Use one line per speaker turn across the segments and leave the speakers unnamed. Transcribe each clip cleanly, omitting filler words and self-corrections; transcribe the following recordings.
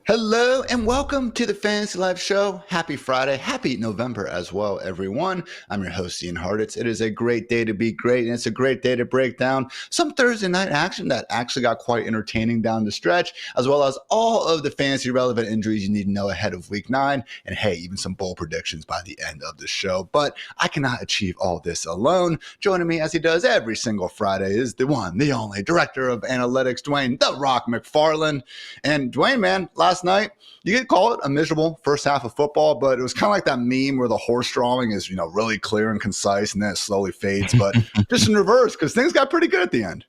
Hello and welcome to the Fantasy Life Show. Happy Friday. Happy November as well, everyone. I'm your host, Ian Hartitz. It is a great day to be great, and it's a great day to break down some Thursday night action that actually got quite entertaining down the stretch, as well as all of the fantasy relevant injuries you need to know ahead of week 9, and hey, even some bold predictions by the end of the show. But I cannot achieve all this alone. Joining me as he does every single Friday is the one, the only Director of Analytics, Dwain "The Rock" McFarland. And Dwain, man, last night, you could call it a miserable first half of football, but it was kind of like that meme where the horse drawing is, really clear and concise, and then it slowly fades, but just in reverse, because things got pretty good at the end.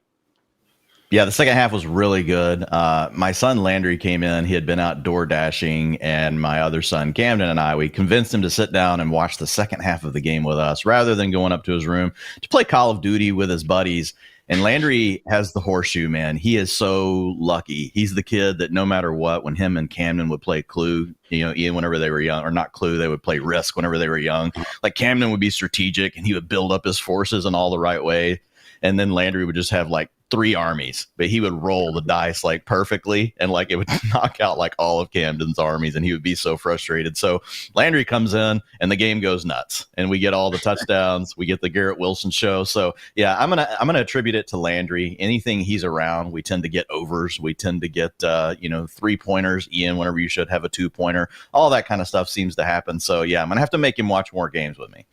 Yeah, the second half was really good. My son Landry came in. He had been out door dashing, and my other son Camden and we convinced him to sit down and watch the second half of the game with us rather than going up to his room to play Call of Duty with his buddies. And Landry has the horseshoe, man. He is so lucky. He's the kid that no matter what, when him and Camden would play Clue, Ian, whenever they were young, or not Clue, they would play Risk whenever they were young. Like Camden would be strategic and he would build up his forces in all the right way. And then Landry would just have like 3 armies, but he would roll the dice like perfectly, and like it would knock out like all of Camden's armies, and he would be so frustrated. So Landry comes in and the game goes nuts, and we get all the touchdowns. We get the Garrett Wilson show. So yeah, I'm gonna attribute it to Landry. Anything he's around, we tend to get overs. We tend to get 3-pointers. Ian, whenever you should have a 2-pointer, all that kind of stuff seems to happen. So yeah, I'm gonna have to make him watch more games with me.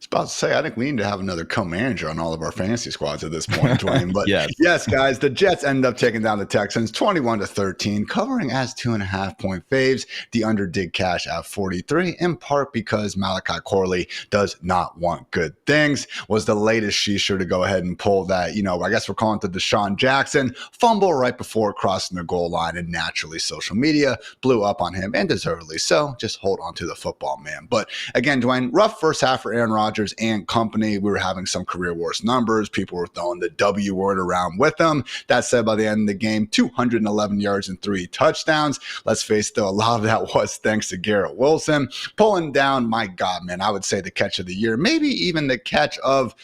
I was about to say, I think we need to have another co-manager on all of our fantasy squads at this point, Dwain. But yes, guys, the Jets end up taking down the Texans 21-13, covering as 2.5-point faves. The under did cash at 43, in part because Malachi Corley does not want good things. Was the latest sheesher to go ahead and pull that, I guess we're calling it the Deshaun Jackson fumble right before crossing the goal line, and naturally social media blew up on him, and deservedly so. Just hold on to the football, man. But again, Dwain, rough first half for Aaron Rodgers and company. We were having some career worst numbers. People were throwing the W word around with them. That said, by the end of the game, 211 yards and 3 touchdowns. Let's face it, though, a lot of that was thanks to Garrett Wilson pulling down, my God, man, I would say the catch of the year, maybe even the catch of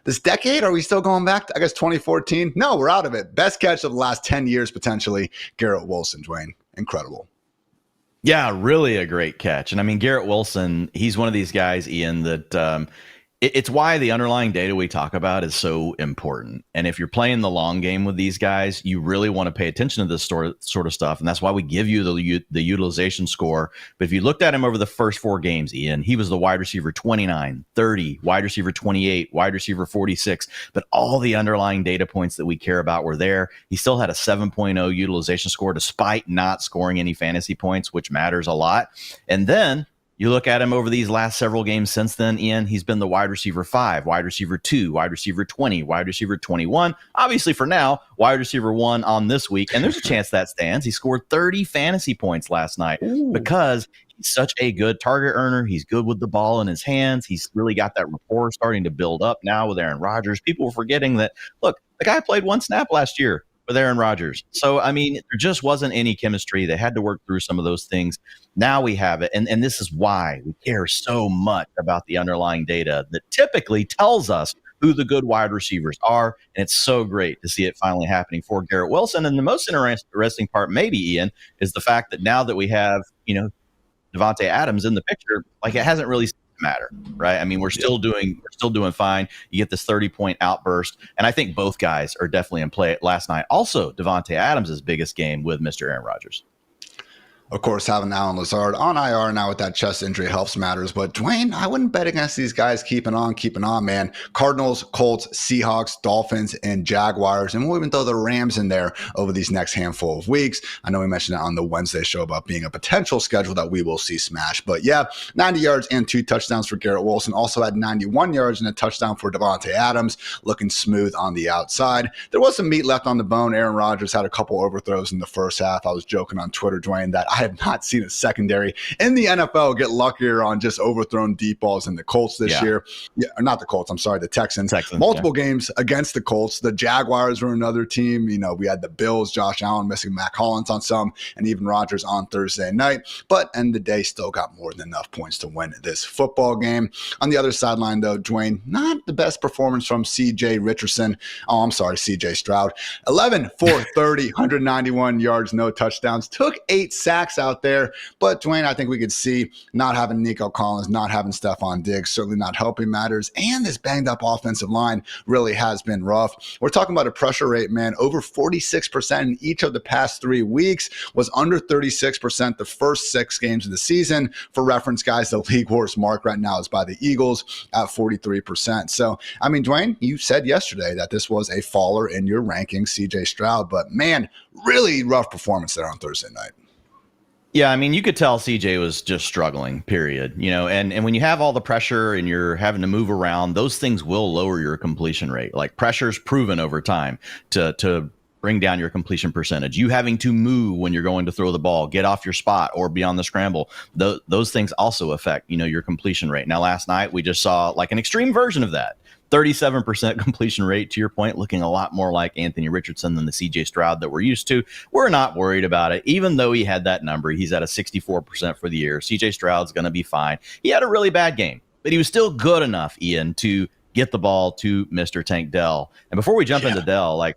this decade. Are we still going back to, 2014? No, we're out of it. Best catch of the last 10 years, potentially. Garrett Wilson, Dwain. Incredible.
Yeah, really a great catch. And I mean, Garrett Wilson, he's one of these guys, Ian, that it's why the underlying data we talk about is so important. And if you're playing the long game with these guys, you really want to pay attention to this sort of stuff. And that's why we give you the utilization score. But if you looked at him over the first 4 games, Ian, he was the wide receiver 29, 30, wide receiver 28, wide receiver 46. But all the underlying data points that we care about were there. He still had a 7.0 utilization score despite not scoring any fantasy points, which matters a lot. And then you look at him over these last several games since then, Ian, he's been the wide receiver 5, wide receiver 2, wide receiver 20, wide receiver 21. Obviously, for now, wide receiver 1 on this week. And there's a chance that stands. He scored 30 fantasy points last night because he's such a good target earner. He's good with the ball in his hands. He's really got that rapport starting to build up now with Aaron Rodgers. People were forgetting that, look, the guy played 1 snap last year with Aaron Rodgers. So, I mean, there just wasn't any chemistry. They had to work through some of those things. Now we have it. And this is why we care so much about the underlying data that typically tells us who the good wide receivers are. And it's so great to see it finally happening for Garrett Wilson. And the most interesting part, maybe, Ian, is the fact that now that we have, Davante Adams in the picture, like it hasn't really matter, right? I mean, we're still doing fine. You get this 30-point outburst, and I think both guys are definitely in play last night. Also, Davante Adams' biggest game with Mr. Aaron Rodgers.
Of course, having Allen Lazard on IR now with that chest injury helps matters. But Dwain, I wouldn't bet against these guys keeping on, man. Cardinals, Colts, Seahawks, Dolphins, and Jaguars. And we'll even throw the Rams in there over these next handful of weeks. I know we mentioned it on the Wednesday show about being a potential schedule that we will see smash. But yeah, 90 yards and 2 touchdowns for Garrett Wilson. Also had 91 yards and a touchdown for Davante Adams, looking smooth on the outside. There was some meat left on the bone. Aaron Rodgers had a couple overthrows in the first half. I was joking on Twitter, Dwain, that I have not seen a secondary in the NFL get luckier on just overthrown deep balls than the Colts this year. Yeah, not the Colts. I'm sorry, the Texans. Multiple games against the Colts. The Jaguars were another team. You know, we had the Bills, Josh Allen missing Matt Collins on some, and even Rodgers on Thursday night. But end of the day, still got more than enough points to win this football game. On the other sideline, though, Dwain, not the best performance from C.J. Richardson. Oh, I'm sorry, C.J. Stroud. 11 for 30, 191 yards, no touchdowns. Took 8 sacks out there. But, Dwain, I think we could see not having Nico Collins, not having Stefon Diggs, certainly not helping matters. And this banged-up offensive line really has been rough. We're talking about a pressure rate, man, over 46% in each of the past 3 weeks, was under 36% the first 6 games of the season. For reference, guys, the league worst mark right now is by the Eagles at 43%. So, I mean, Dwain, you said yesterday that this was a faller in your rankings, C.J. Stroud, but man, really rough performance there on Thursday night.
Yeah, I mean, you could tell CJ was just struggling, period. You know, and when you have all the pressure and you're having to move around, those things will lower your completion rate. Like, pressure's proven over time to bring down your completion percentage. You having to move when you're going to throw the ball, get off your spot, or be on the scramble. Those things also affect, you know, your completion rate. Now, last night we just saw like an extreme version of that. 37% completion rate, to your point, looking a lot more like Anthony Richardson than the CJ Stroud that we're used to. We're not worried about it. Even though he had that number, he's at a 64% for the year. CJ Stroud's going to be fine. He had a really bad game, but he was still good enough, Ian, to get the ball to Mr. Tank Dell. And before we jump into Dell, like,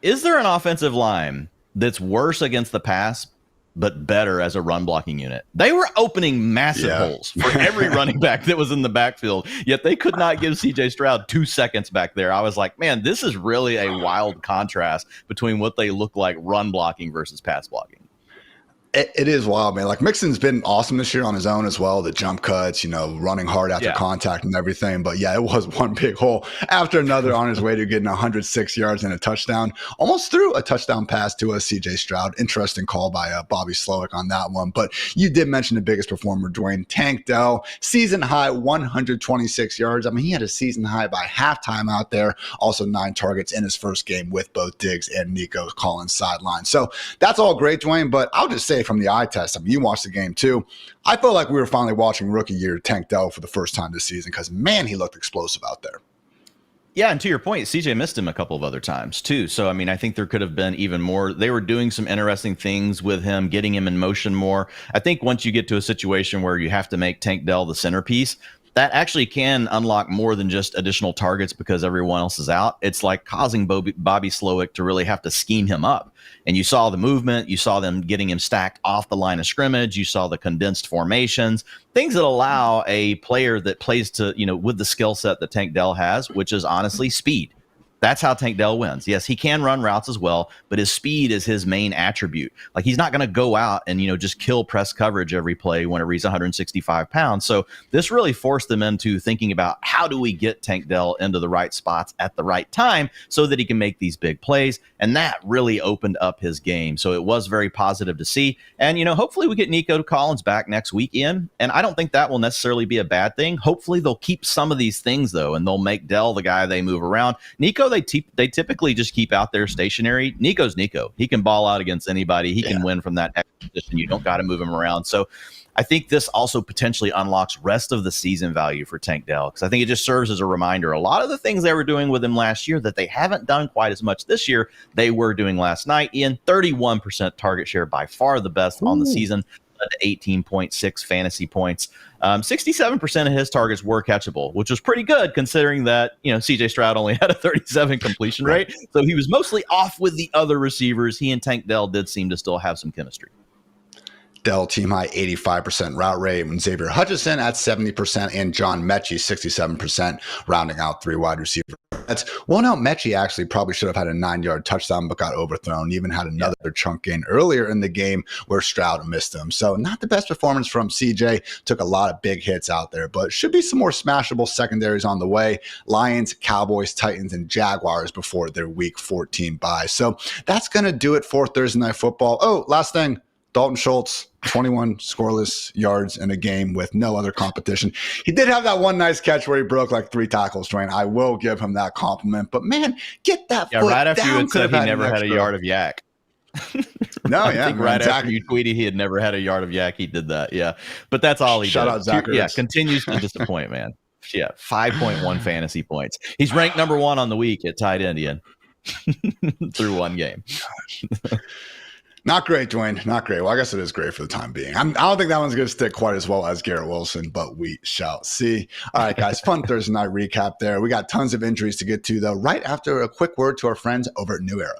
is there an offensive line that's worse against the pass but better as a run blocking unit? They were opening massive holes for every running back that was in the backfield, yet they could not give CJ Stroud 2 seconds back there. I was like, man, this is really a wild contrast between what they look like run blocking versus pass blocking.
It is wild, man. Like, Mixon's been awesome this year on his own as well. The jump cuts, you know, running hard after contact and everything. But yeah, it was one big hole after another on his way to getting 106 yards and a touchdown. Almost threw a touchdown pass to a CJ Stroud. Interesting call by Bobby Slowick on that one. But you did mention the biggest performer, Dwain. Tank Dell, season high 126 yards. I mean, he had a season high by halftime out there. Also 9 targets in his first game with both Diggs and Nico Collins sideline. So that's all great, Dwain. But I'll just say, from the eye test, I mean, you watched the game too. I felt like we were finally watching rookie year Tank Dell for the first time this season because, man, he looked explosive out there.
Yeah, and to your point, CJ missed him a couple of other times too. So, I mean, I think there could have been even more. They were doing some interesting things with him, getting him in motion more. I think once you get to a situation where you have to make Tank Dell the centerpiece, that actually can unlock more than just additional targets because everyone else is out. It's like causing Bobby Slowick to really have to scheme him up. And you saw the movement. You saw them getting him stacked off the line of scrimmage. You saw the condensed formations, things that allow a player that plays to, you know, with the skill set that Tank Dell has, which is honestly speed. That's how Tank Dell wins. Yes, he can run routes as well, but his speed is his main attribute. Like, he's not going to go out and, you know, just kill press coverage every play whenever he's 165 pounds. So this really forced them into thinking about how do we get Tank Dell into the right spots at the right time so that he can make these big plays. And that really opened up his game. So it was very positive to see. And, you know, hopefully we get Nico Collins back next week, Ian. And I don't think that will necessarily be a bad thing. Hopefully they'll keep some of these things, though, and they'll make Dell the guy they move around. Nico, they typically just keep out there stationary. Nico's Nico. He can ball out against anybody. He can win from that position. You don't got to move him around. So I think this also potentially unlocks rest of the season value for Tank Dell, because I think it just serves as a reminder. A lot of the things they were doing with him last year that they haven't done quite as much this year, they were doing last night. Ian, 31% target share, by far the best on the season. 18.6 fantasy points. 67% of his targets were catchable, which was pretty good considering that, you know, CJ Stroud only had a 37 completion rate. So he was mostly off with the other receivers. He and Tank Dell did seem to still have some chemistry.
Dell team high 85% route rate, when Xavier Hutchinson at 70% and John Mechie 67%, rounding out 3 wide receivers. That's Mechie actually probably should have had a 9-yard touchdown but got overthrown. Even had another chunk gain earlier in the game where Stroud missed him. So not the best performance from CJ. Took a lot of big hits out there, but should be some more smashable secondaries on the way. Lions, Cowboys, Titans, and Jaguars before their week 14 bye. So that's going to do it for Thursday Night Football. Oh, last thing. Dalton Schultz, 21 scoreless yards in a game with no other competition. He did have that one nice catch where he broke like 3 tackles, Dwain. I will give him that compliment. But, man, get that foot
right after
down.
you had said he never had a yard of yak.
No,
I
yeah.
think right after you tweeted he had never had a yard of yak, he did that. Yeah. But that's all he
Shout
did.
out Zach
Yeah,
Ertz.
continues to disappoint, man. Yeah, 5.1 fantasy points. He's ranked number 1 on the week at tight end, Ian, through one game.
Not great, Dwayne. Not great. Well, I guess it is great for the time being. I don't think that one's going to stick quite as well as Garrett Wilson, but we shall see. All right, guys, fun Thursday night recap there. We got tons of injuries to get to, though, right after a quick word to our friends over at New Era.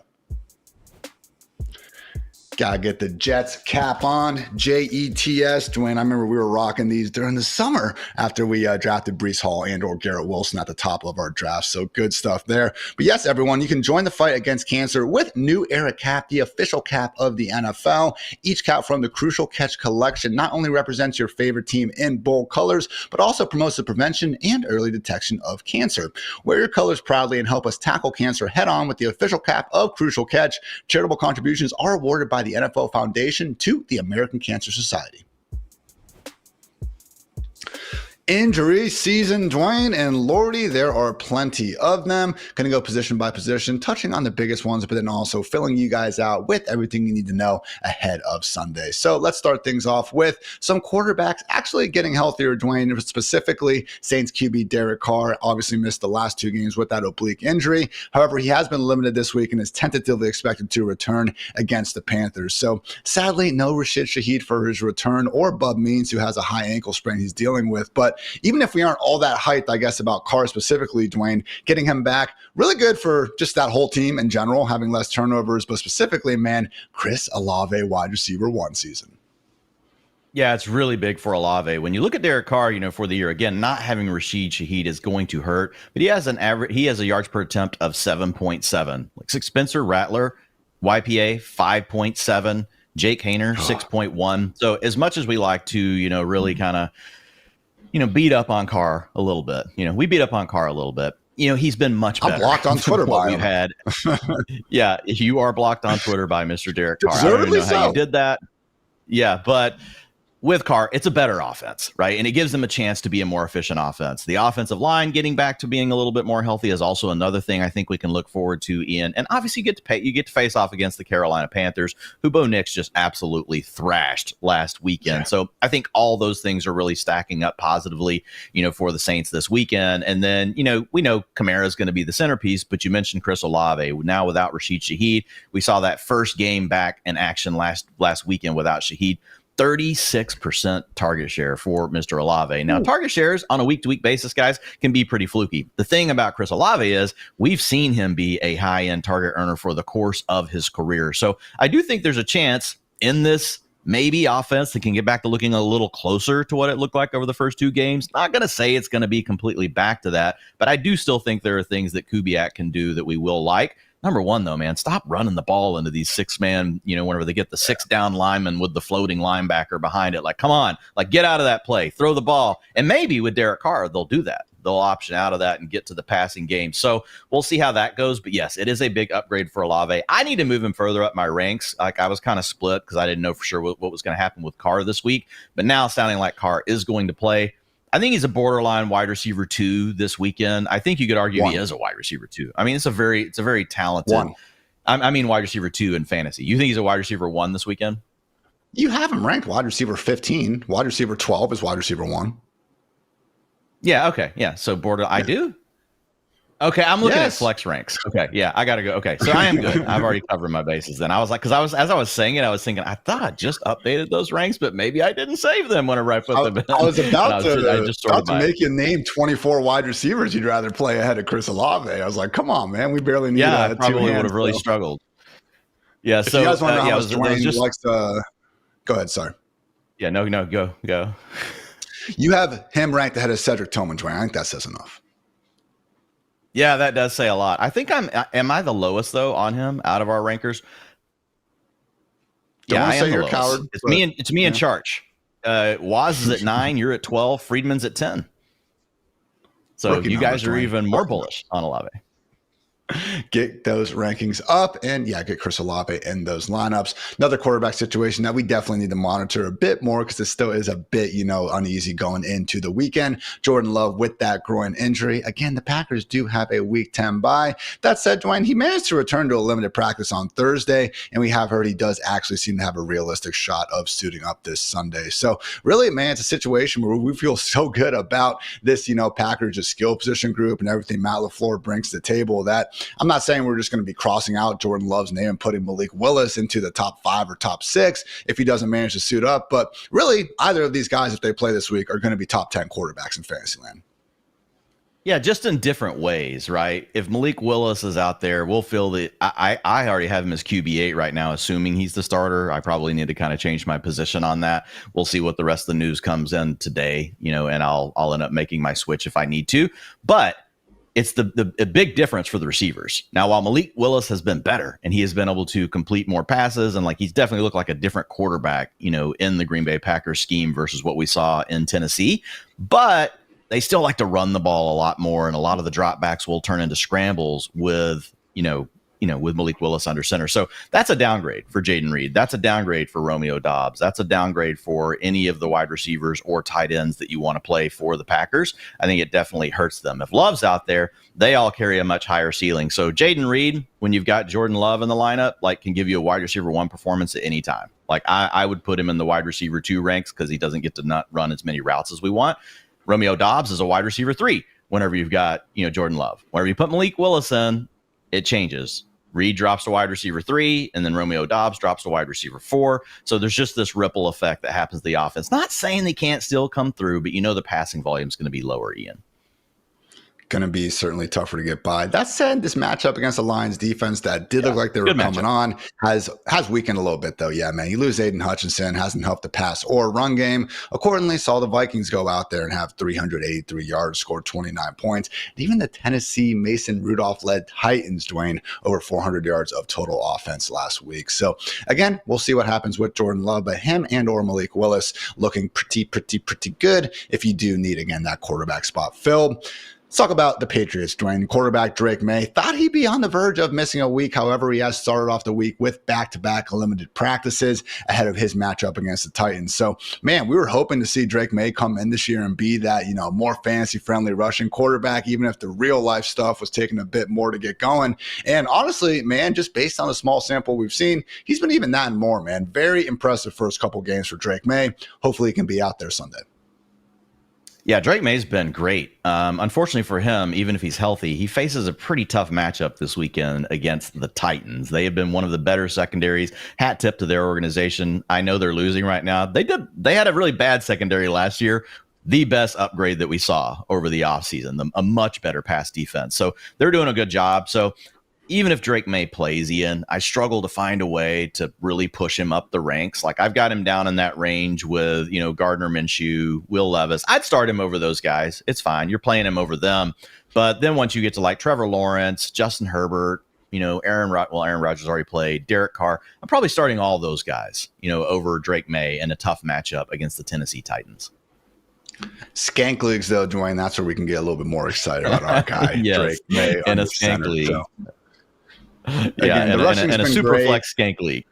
Gotta get the Jets cap on. JETS. Dwayne, I remember we were rocking these during the summer after we drafted Breece Hall and or Garrett Wilson at the top of our draft. So good stuff there. But yes, everyone, you can join the fight against cancer with New Era Cap, the official cap of the NFL. Each cap from the Crucial Catch collection not only represents your favorite team in bold colors, but also promotes the prevention and early detection of cancer. Wear your colors proudly and help us tackle cancer head on with the official cap of Crucial Catch. Charitable contributions are awarded by the NFL Foundation to the American Cancer Society. Injury season, Dwayne and Lordy, there are plenty of them. Going to go position by position, touching on the biggest ones, but then also filling you guys out with everything you need to know ahead of Sunday. So let's start things off with some quarterbacks actually getting healthier, Dwayne, specifically Saints QB Derek Carr. Obviously missed the last 2 games with that oblique injury. However, he has been limited this week and is tentatively expected to return against the Panthers. So sadly, no Rashid Shaheed for his return, or Bub Means, who has a high ankle sprain he's dealing with. But even if we aren't all that hyped, I guess, about Carr specifically, Dwayne, getting him back, really good for just that whole team in general, having less turnovers, but specifically, man, Chris Olave, wide receiver 1 season.
Yeah, it's really big for Olave. When you look at Derek Carr, for the year, again, not having Rashid Shaheed is going to hurt, but he has a yards per attempt of 7.7. Like Spencer Rattler, YPA 5.7, Jake Hayner 6.1. So as much as we like to, really kind of beat up on Carr a little bit. We beat up on Carr a little bit. He's been much better.
I'm blocked on Twitter by him.
Had. Yeah, you are blocked on Twitter by Mr. Derek Carr. I don't even know how you did that. Yeah, but with Carr, it's a better offense, right? And it gives them a chance to be a more efficient offense. The offensive line getting back to being a little bit more healthy is also another thing I think we can look forward to, Ian. And obviously you get to face off against the Carolina Panthers, who Bo Nix just absolutely thrashed last weekend. Yeah. So I think all those things are really stacking up positively, for the Saints this weekend. And then, we know Kamara is going to be the centerpiece, but you mentioned Chris Olave. Now without Rashid Shaheed, we saw that first game back in action last weekend without Shaheed. 36% target share for Mr. Olave. Now, target shares on a week-to-week basis, guys, can be pretty fluky. The thing about Chris Olave is we've seen him be a high-end target earner for the course of his career. So I do think there's a chance in this maybe offense that can get back to looking a little closer to what it looked like over the first 2 games. Not going to say it's going to be completely back to that, but I do still think there are things that Kubiak can do that we will like. Number one, though, man, stop running the ball into these 6-man, whenever they get the 6-down lineman with the floating linebacker behind it. Like, come on, get out of that play, throw the ball. And maybe with Derek Carr, they'll do that. They'll option out of that and get to the passing game. So we'll see how that goes. But yes, it is a big upgrade for Olave. I need to move him further up my ranks. I was kind of split because I didn't know for sure what was going to happen with Carr this week. But now sounding like Carr is going to play. I think he's a borderline wide receiver 2 this weekend. I think you could argue he is a wide receiver 2. I mean, it's a very talented. Wide receiver 2 in fantasy. You think he's a wide receiver 1 this weekend?
You have him ranked wide receiver 15. Wide receiver 12 is wide receiver 1.
Yeah. Okay. Yeah. So I do. Okay, I'm looking at flex ranks. Okay, yeah, I gotta go. Okay, so I am good. I've already covered my bases. Then I was like, as I was saying it, I was thinking, I thought I just updated those ranks, but maybe I didn't save them whenever I put them in.
I was about to make you name 24 wide receivers you'd rather play ahead of Chris Olave. I was like, come on, man, we barely need.
I probably would have really struggled. Yeah.
If
so
you guys want to know how much Dwayne likes to, go ahead. Sorry.
Yeah. No. Go.
You have him ranked ahead of Cedric Tillman, Dwayne. I think that says enough.
Yeah, that does say a lot. I think am I the lowest though on him out of our rankers?
Yeah, I am the lowest. Coward,
it's me and Charch. Waz is at 9, you're at 12, Friedman's at 10. So you guys are even more bullish on Olave.
Get those rankings up and get Chris Olave in those lineups. Another quarterback situation that we definitely need to monitor a bit more because it still is a bit, uneasy going into the weekend. Jordan Love with that groin injury. Again, the Packers do have a week 10 bye. That said, Dwain, he managed to return to a limited practice on Thursday, and we have heard he does actually seem to have a realistic shot of suiting up this Sunday. So really, man, it's a situation where we feel so good about this, Packers' skill position group and everything Matt LaFleur brings to the table that I'm not saying we're just going to be crossing out Jordan Love's name and putting Malik Willis into the top 5 or top 6 if he doesn't manage to suit up. But really, either of these guys, if they play this week, are going to be top 10 quarterbacks in Fantasyland.
Yeah, just in different ways, right? If Malik Willis is out there, we'll feel that I already have him as QB8 right now, assuming he's the starter. I probably need to kind of change my position on that. We'll see what the rest of the news comes in today, and I'll end up making my switch if I need to. But it's the big difference for the receivers. Now, while Malik Willis has been better and he has been able to complete more passes and he's definitely looked like a different quarterback, in the Green Bay Packers scheme versus what we saw in Tennessee, but they still like to run the ball a lot more, and a lot of the dropbacks will turn into scrambles with, with Malik Willis under center. So that's a downgrade for Jayden Reed. That's a downgrade for Romeo Doubs. That's a downgrade for any of the wide receivers or tight ends that you want to play for the Packers. I think it definitely hurts them. If Love's out there, they all carry a much higher ceiling. So Jayden Reed, when you've got Jordan Love in the lineup, can give you a wide receiver 1 performance at any time. I would put him in the wide receiver 2 ranks because he doesn't get to not run as many routes as we want. Romeo Doubs is a wide receiver 3 whenever you've got, Jordan Love. Whenever you put Malik Willis in, it changes. Reed drops to wide receiver 3, and then Romeo Doubs drops to wide receiver 4. So there's just this ripple effect that happens to the offense. Not saying they can't still come through, but the passing volume is going to be lower, Ian.
Going to be certainly tougher to get by. That said, this matchup against the Lions defense that did look like they were coming on has weakened a little bit, though. Yeah, man, you lose Aiden Hutchinson, hasn't helped the pass or run game. Accordingly, saw the Vikings go out there and have 383 yards, scored 29 points. And even the Tennessee Mason Rudolph-led Titans, Dwain, over 400 yards of total offense last week. So again, we'll see what happens with Jordan Love, but him and or Malik Willis looking pretty good if you do need, again, that quarterback spot filled. Let's talk about the Patriots, Dwain. Quarterback Drake Maye thought he'd be on the verge of missing a week. However, he has started off the week with back-to-back limited practices ahead of his matchup against the Titans. So, man, we were hoping to see Drake Maye come in this year and be that, more fantasy-friendly rushing quarterback, even if the real-life stuff was taking a bit more to get going. And honestly, man, just based on the small sample we've seen, he's been even that and more, man. Very impressive first couple games for Drake Maye. Hopefully he can be out there Sunday.
Yeah, Drake May's been great. Unfortunately for him, even if he's healthy, he faces a pretty tough matchup this weekend against the Titans. They have been one of the better secondaries. Hat tip to their organization. I know they're losing right now. They had a really bad secondary last year. The best upgrade that we saw over the offseason, a much better pass defense. So they're doing a good job. So even if Drake Maye plays, Ian, I struggle to find a way to really push him up the ranks. I've got him down in that range with, Gardner Minshew, Will Levis. I'd start him over those guys. It's fine. You're playing him over them. But then once you get to Trevor Lawrence, Justin Herbert, Aaron Rodgers already played, Derek Carr, I'm probably starting all those guys, over Drake Maye in a tough matchup against the Tennessee Titans.
Skank leagues, though, Dwain, that's where we can get a little bit more excited about our guy,
yes,
Drake Maye.
In a Skank league. So.
Again,
and a super great. Flex Skank league.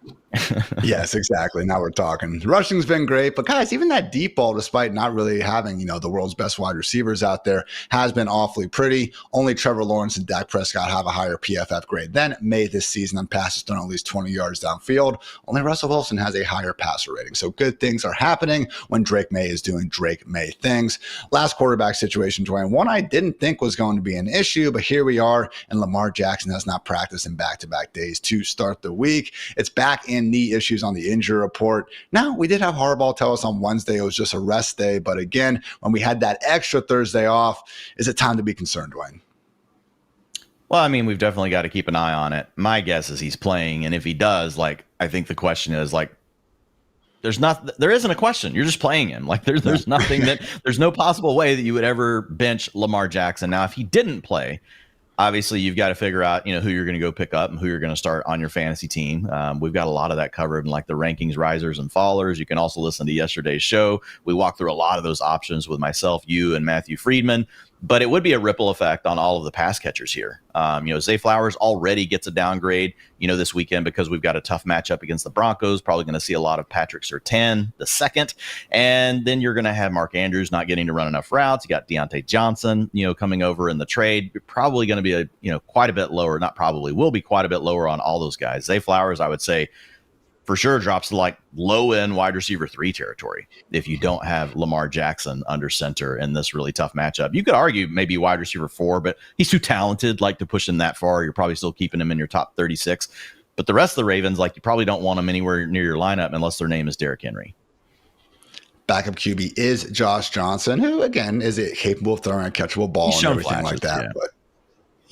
Yes, exactly. Now we're talking. The rushing's been great, but guys, even that deep ball, despite not really having, the world's best wide receivers out there, has been awfully pretty. Only Trevor Lawrence and Dak Prescott have a higher PFF grade than Maye this season on passes thrown at least 20 yards downfield. Only Russell Wilson has a higher passer rating. So good things are happening when Drake Maye is doing Drake Maye things. Last quarterback situation, Dwain, one I didn't think was going to be an issue, but here we are, and Lamar Jackson has not practiced in back-to-back days to start the week. It's back in knee issues on the injury report. Now, we did have Harbaugh tell us on Wednesday it was just a rest day, but again, when we had that extra Thursday off, is it time to be concerned, Dwain?
Well, I mean, we've definitely got to keep an eye on it. My guess is he's playing, and if he does, I think the question is there isn't a question. You're just playing him. There's nothing there's no possible way that you would ever bench Lamar Jackson. Now, if he didn't play, obviously, you've got to figure out, who you're going to go pick up and who you're going to start on your fantasy team. We've got a lot of that covered in the rankings, risers and fallers. You can also listen to yesterday's show. We walked through a lot of those options with myself, you, and Matthew Friedman. but it would be a ripple effect on all of the pass catchers here. Zay Flowers already gets a downgrade, this weekend because we've got a tough matchup against the Broncos. Probably going to see a lot of Patrick Surtain the second. And then you're going to have Mark Andrews not getting to run enough routes. You got Deontay Johnson, coming over in the trade. You're probably going to be quite a bit lower, not probably, will be quite a bit lower on all those guys. Zay Flowers, I would say, for sure drops to like low end wide receiver 3 territory if you don't have Lamar Jackson under center in this really tough matchup. You could argue maybe wide receiver 4, but he's too talented like to push him that far. You're probably still keeping him in your top 36. But the rest of the Ravens, like, you probably don't want them anywhere near your lineup unless their name is Derrick Henry.
Backup QB is Josh Johnson, who again is capable of throwing a catchable ball and everything like that.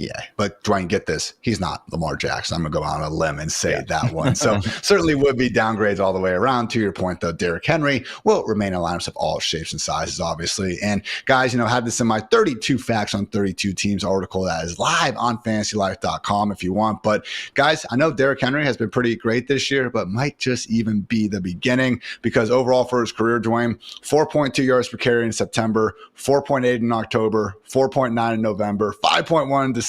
Yeah. But Dwain, get this. He's not Lamar Jackson. I'm going to go out on a limb and say that one. So certainly would be downgrades all the way around. To your point, though, Derrick Henry will remain in lineups of all shapes and sizes, obviously. And guys, had this in my 32 facts on 32 teams article that is live on FantasyLife.com if you want. But guys, I know Derrick Henry has been pretty great this year, but might just even be the beginning, because overall for his career, Dwain, 4.2 yards per carry in September, 4.8 in October, 4.9 in November, 5.1 in December,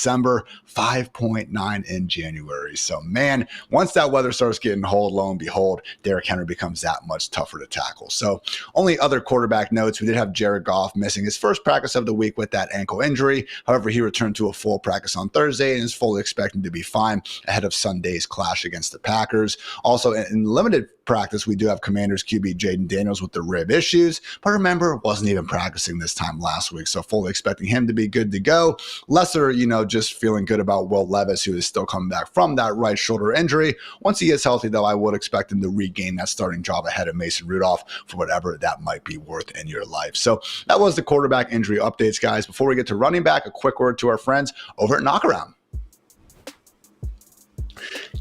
5.9 in January. So, man, once that weather starts getting cold, lo and behold, Derrick Henry becomes that much tougher to tackle. So, only other quarterback notes, we did have Jared Goff missing his first practice of the week with that ankle injury. However, he returned to a full practice on Thursday and is fully expected to be fine ahead of Sunday's clash against the Packers. Also, in limited practice, we do have Commanders QB Jaden Daniels with the rib issues, but remember, wasn't even practicing this time last week, so fully expecting him to be good to go. Lesser, just feeling good about Will Levis, who is still coming back from that right shoulder injury. Once he gets healthy, though, I would expect him to regain that starting job ahead of Mason Rudolph for whatever that might be worth in your life. So that was the quarterback injury updates, guys. Before we get to running back, a quick word to our friends over at Knockaround.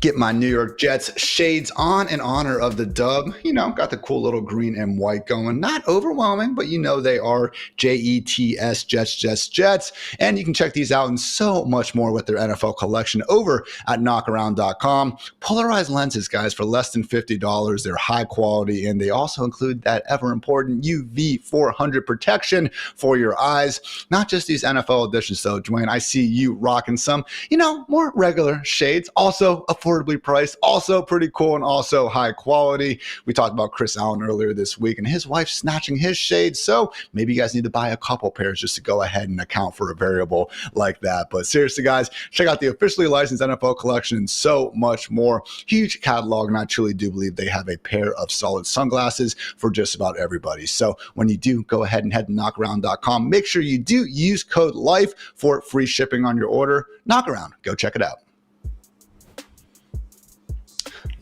Get my New York Jets shades on in honor of the dub. Got the cool little green and white going. Not overwhelming, but they are Jets, Jets. And you can check these out and so much more with their NFL collection over at knockaround.com. Polarized lenses, guys, for less than $50. They're high quality, and they also include that ever important UV 400 protection for your eyes. Not just these NFL editions, though, Dwain. I see you rocking some, more regular shades. Also affordably priced, also pretty cool, and also high quality. We talked about Chris Allen earlier this week and his wife snatching his shades, so maybe you guys need to buy a couple pairs just to go ahead and account for a variable like that. But seriously, guys, check out the officially licensed NFL collection and so much more. Huge catalog, and I truly do believe they have a pair of solid sunglasses for just about everybody. So when you do go ahead and head to knockaround.com, make sure you do use code LIFE for free shipping on your order. Knockaround, go check it out.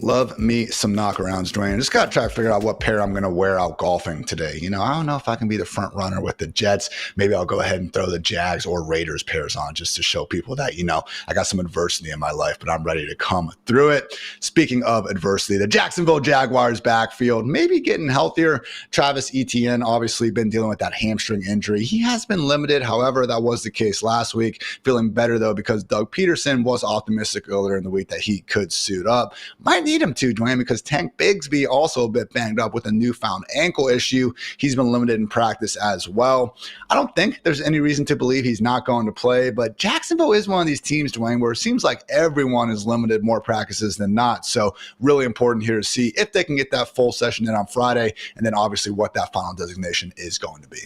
Love me some knockarounds, Dwain. Just got to try to figure out what pair I'm going to wear out golfing today. I don't know if I can be the front runner with the Jets. Maybe I'll go ahead and throw the Jags or Raiders pairs on just to show people that, I got some adversity in my life, but I'm ready to come through it. Speaking of adversity, the Jacksonville Jaguars backfield maybe getting healthier. Travis Etienne obviously been dealing with that hamstring injury. He has been limited. However, that was the case last week. Feeling better, though, because Doug Peterson was optimistic earlier in the week that he could suit up. Might need him to, Dwain, because Tank Bigsby also a bit banged up with a newfound ankle issue. He's been limited in practice as well. I don't think there's any reason to believe he's not going to play, but Jacksonville is one of these teams, Dwain, where it seems like everyone is limited more practices than not. So really important here to see if they can get that full session in on Friday, and then obviously what that final designation is going to be.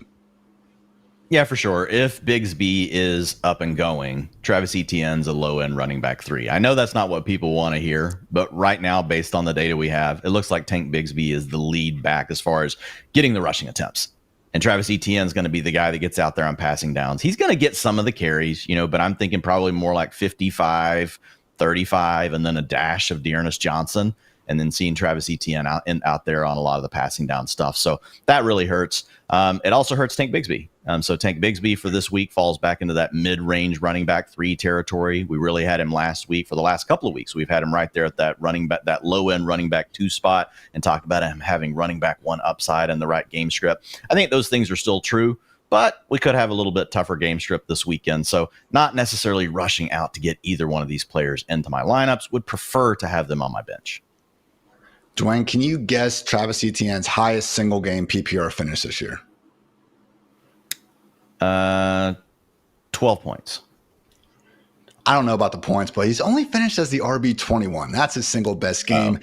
Yeah, for sure. If Bigsby is up and going, Travis Etienne's a low-end running back 3. I know that's not what people want to hear, but right now, based on the data we have, it looks like Tank Bigsby is the lead back as far as getting the rushing attempts. And Travis Etienne's going to be the guy that gets out there on passing downs. He's going to get some of the carries, but I'm thinking probably more like 55, 35, and then a dash of Dearness Johnson, and then seeing Travis Etienne out there on a lot of the passing down stuff. So that really hurts. It also hurts Tank Bigsby. So Tank Bigsby for this week falls back into that mid-range running back 3 territory. We really had him last week. For the last couple of weeks, we've had him right there at that running back, that low-end running back 2 spot, and talked about him having running back 1 upside and the right game script. I think those things are still true, but we could have a little bit tougher game script this weekend. So not necessarily rushing out to get either one of these players into my lineups. Would prefer to have them on my bench.
Dwain, can you guess Travis Etienne's highest single game PPR finish this year?
12 points.
I don't know about the points, but he's only finished as the RB21. That's his single best game,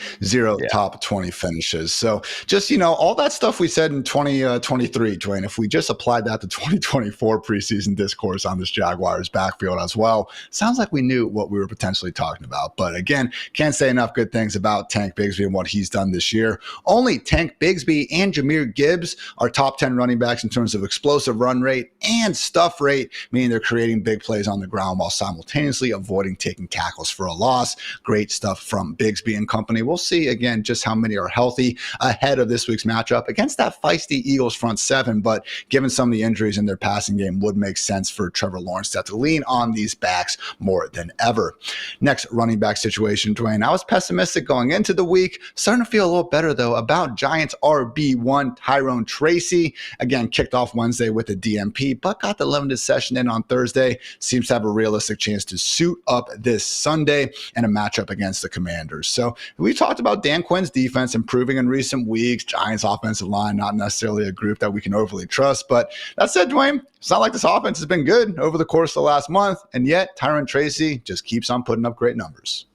top 20 finishes. So just, all that stuff we said in 2023, Dwain, if we just applied that to 2024 preseason discourse on this Jaguars backfield as well, sounds like we knew what we were potentially talking about. But again, can't say enough good things about Tank Bigsby and what he's done this year. Only Tank Bigsby and Jahmyr Gibbs are top 10 running backs in terms of explosive run rate and stuff rate, meaning they're creating big plays on the ground while simultaneously avoiding taking tackles for a loss. Great stuff from Bigsby and company. We'll see again just how many are healthy ahead of this week's matchup against that feisty Eagles front seven. But given some of the injuries in their passing game, would make sense for Trevor Lawrence to have to lean on these backs more than ever. Next running back situation, Dwain. I was pessimistic going into the week. Starting to feel a little better though about Giants RB1 Tyrone Tracy. Again, kicked off Wednesday with a DMP, but got the limited session in on Thursday. Seems to have a realistic chance to suit up this Sunday in a matchup against the Commanders. So we talked about Dan Quinn's defense improving in recent weeks. Giants offensive line, not necessarily a group that we can overly trust. But that said, Dwain, it's not like this offense has been good over the course of the last month. And yet Tyrone Tracy just keeps on putting up great numbers.